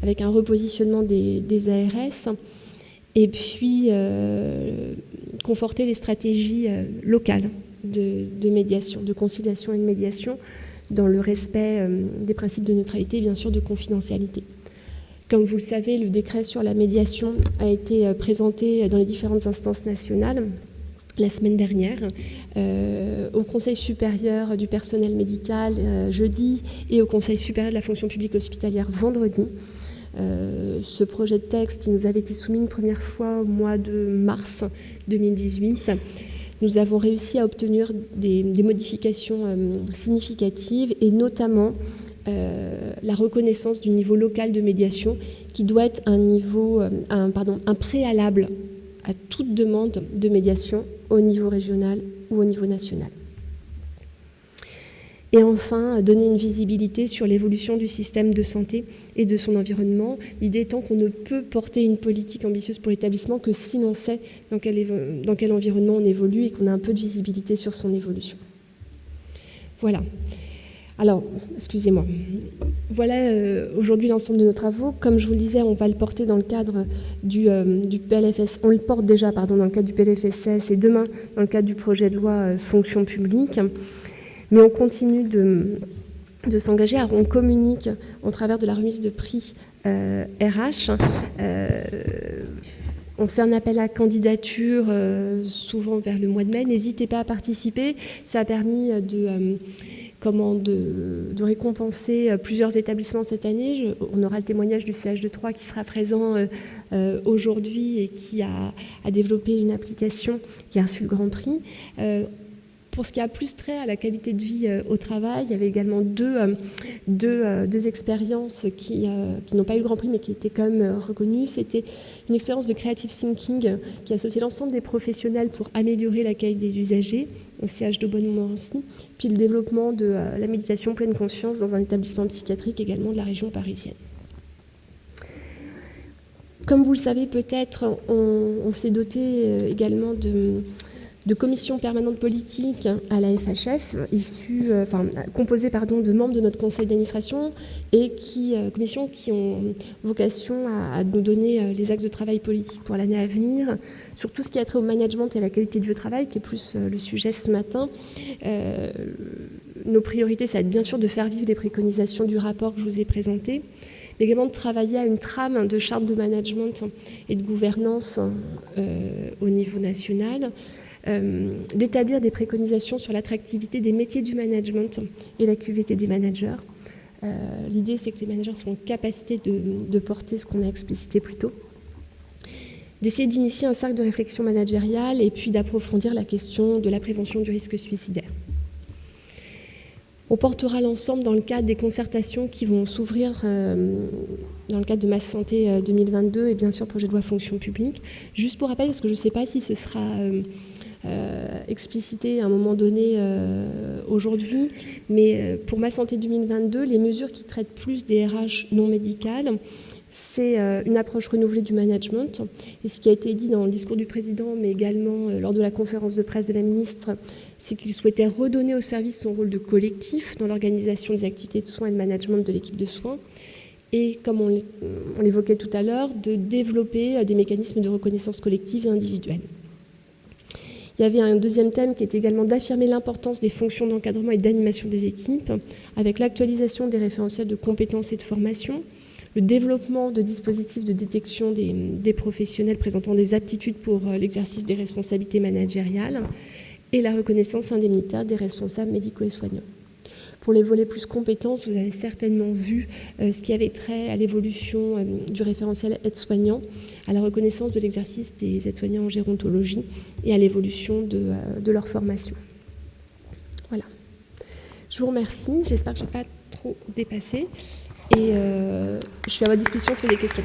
avec un repositionnement des ARS. Et puis, conforter les stratégies locales de médiation, de conciliation et de médiation dans le respect des principes de neutralité et bien sûr de confidentialité. Comme vous le savez, le décret sur la médiation a été présenté dans les différentes instances nationales la semaine dernière, au Conseil supérieur du personnel médical jeudi et au Conseil supérieur de la fonction publique hospitalière vendredi. Ce projet de texte qui nous avait été soumis une première fois au mois de mars 2018, nous avons réussi à obtenir des modifications significatives et notamment la reconnaissance du niveau local de médiation qui doit être un préalable à toute demande de médiation au niveau régional ou au niveau national. Et enfin, donner une visibilité sur l'évolution du système de santé et de son environnement, l'idée étant qu'on ne peut porter une politique ambitieuse pour l'établissement que si l'on sait dans quel environnement on évolue et qu'on a un peu de visibilité sur son évolution. Voilà. Alors, excusez-moi. Voilà aujourd'hui l'ensemble de nos travaux. Comme je vous le disais, on va le porter dans le cadre du PLFSS. On le porte déjà, dans le cadre du PLFSS et demain dans le cadre du projet de loi fonction publique. Mais on continue de s'engager. Alors, on communique au travers de la remise de prix RH. On fait un appel à candidature souvent vers le mois de mai. N'hésitez pas à participer. Ça a permis de récompenser plusieurs établissements cette année. On aura le témoignage du CH de Troyes qui sera présent aujourd'hui et qui a développé une application qui a reçu le Grand Prix. Pour ce qui a plus trait à la qualité de vie au travail, il y avait également deux expériences qui n'ont pas eu le Grand Prix mais qui étaient quand même reconnues. C'était une expérience de Creative Thinking qui associait l'ensemble des professionnels pour améliorer l'accueil des usagers au CH de Beaune-Montmorency, puis le développement de la méditation pleine conscience dans un établissement psychiatrique également de la région parisienne. Comme vous le savez peut-être, on s'est doté également de commissions permanentes politiques à la FHF, composées de membres de notre conseil d'administration et commissions qui ont vocation à nous donner les axes de travail politique pour l'année à venir, sur tout ce qui a trait au management et à la qualité de vie au travail, qui est plus le sujet ce matin. Nos priorités, ça va être bien sûr de faire vivre les préconisations du rapport que je vous ai présenté, mais également de travailler à une trame de charte de management et de gouvernance au niveau national, d'établir des préconisations sur l'attractivité des métiers du management et la QVT des managers, L'idée, c'est que les managers soient en capacité de porter ce qu'on a explicité plus tôt, d'essayer d'initier un cercle de réflexion managériale et puis d'approfondir la question de la prévention du risque suicidaire. On portera l'ensemble dans le cadre des concertations qui vont s'ouvrir dans le cadre de Ma Santé 2022 et bien sûr projet de loi fonction publique. Juste pour rappel, parce que je ne sais pas si ce sera explicité à un moment donné aujourd'hui, mais pour Ma Santé 2022, les mesures qui traitent plus des RH non médicales, c'est une approche renouvelée du management. Et ce qui a été dit dans le discours du président, mais également lors de la conférence de presse de la ministre, c'est qu'il souhaitait redonner au service son rôle de collectif dans l'organisation des activités de soins et de management de l'équipe de soins. Et comme on l'évoquait tout à l'heure, de développer des mécanismes de reconnaissance collective et individuelle. Il y avait un deuxième thème qui était également d'affirmer l'importance des fonctions d'encadrement et d'animation des équipes, avec l'actualisation des référentiels de compétences et de formation, le développement de dispositifs de détection des professionnels présentant des aptitudes pour l'exercice des responsabilités managériales et la reconnaissance indemnitaire des responsables médicaux et soignants. Pour les volets plus compétences, vous avez certainement vu ce qui avait trait à l'évolution du référentiel aide-soignant, à la reconnaissance de l'exercice des aides-soignants en gérontologie et à l'évolution de leur formation. Voilà. Je vous remercie. J'espère que je n'ai pas trop dépassé. Et je suis à votre disposition si vous avez des questions.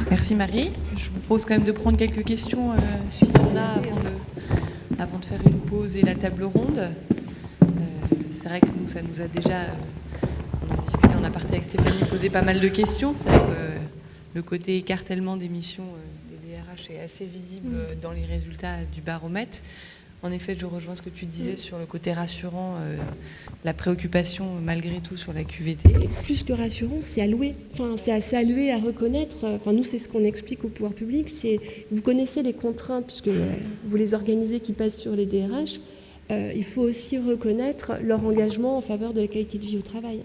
Merci Marie. Je vous propose quand même de prendre quelques questions s'il y en a avant de faire une pause et la table ronde. C'est vrai que nous, ça nous a déjà, on en discutait en aparté avec Stéphanie, posé pas mal de questions. C'est vrai que le côté écartèlement des missions des DRH est assez visible dans les résultats du baromètre. En effet, je rejoins ce que tu disais sur le côté rassurant, la préoccupation malgré tout sur la QVT. Et plus que rassurant, c'est alloué. Enfin, c'est assez alloué à reconnaître. Enfin, nous, c'est ce qu'on explique au pouvoir public. C'est, vous connaissez les contraintes, puisque vous les organisez qui passent sur les DRH. Il faut aussi reconnaître leur engagement en faveur de la qualité de vie au travail.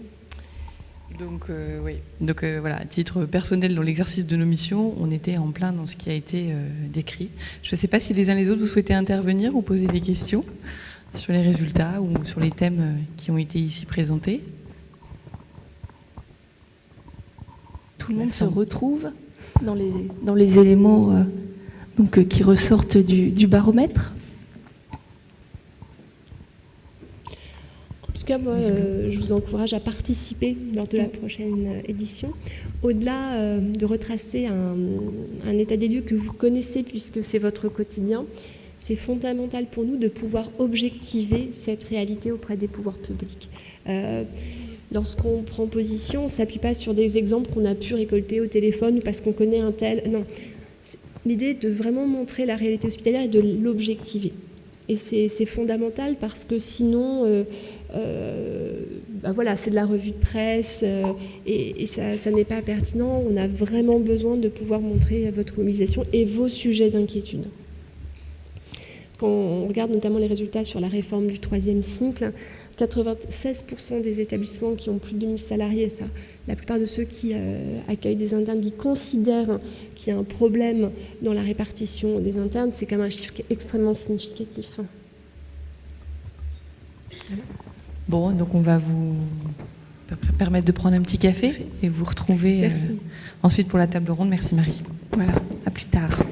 Donc, oui. Donc, voilà, à titre personnel, dans l'exercice de nos missions, on était en plein dans ce qui a été décrit. Je ne sais pas si les uns les autres vous souhaitez intervenir ou poser des questions sur les résultats ou sur les thèmes qui ont été ici présentés. Tout le monde se retrouve dans les éléments qui ressortent du baromètre. En tout cas, moi, je vous encourage à participer lors de la prochaine édition. Au-delà de retracer un état des lieux que vous connaissez puisque c'est votre quotidien, c'est fondamental pour nous de pouvoir objectiver cette réalité auprès des pouvoirs publics. Lorsqu'on prend position, on ne s'appuie pas sur des exemples qu'on a pu récolter au téléphone ou parce qu'on connaît un tel. Non. L'idée est de vraiment montrer la réalité hospitalière et de l'objectiver. Et c'est fondamental parce que sinon, voilà, c'est de la revue de presse et ça n'est pas pertinent. On a vraiment besoin de pouvoir montrer votre mobilisation et vos sujets d'inquiétude. Quand on regarde notamment les résultats sur la réforme du 3e cycle, 96% des établissements qui ont plus de 2000 salariés, ça, la plupart de ceux qui accueillent des internes, qui considèrent qu'il y a un problème dans la répartition des internes, c'est quand même un chiffre qui est extrêmement significatif. Bon, donc on va vous permettre de prendre un petit café et vous retrouver ensuite pour la table ronde. Merci Marie. Voilà, à plus tard.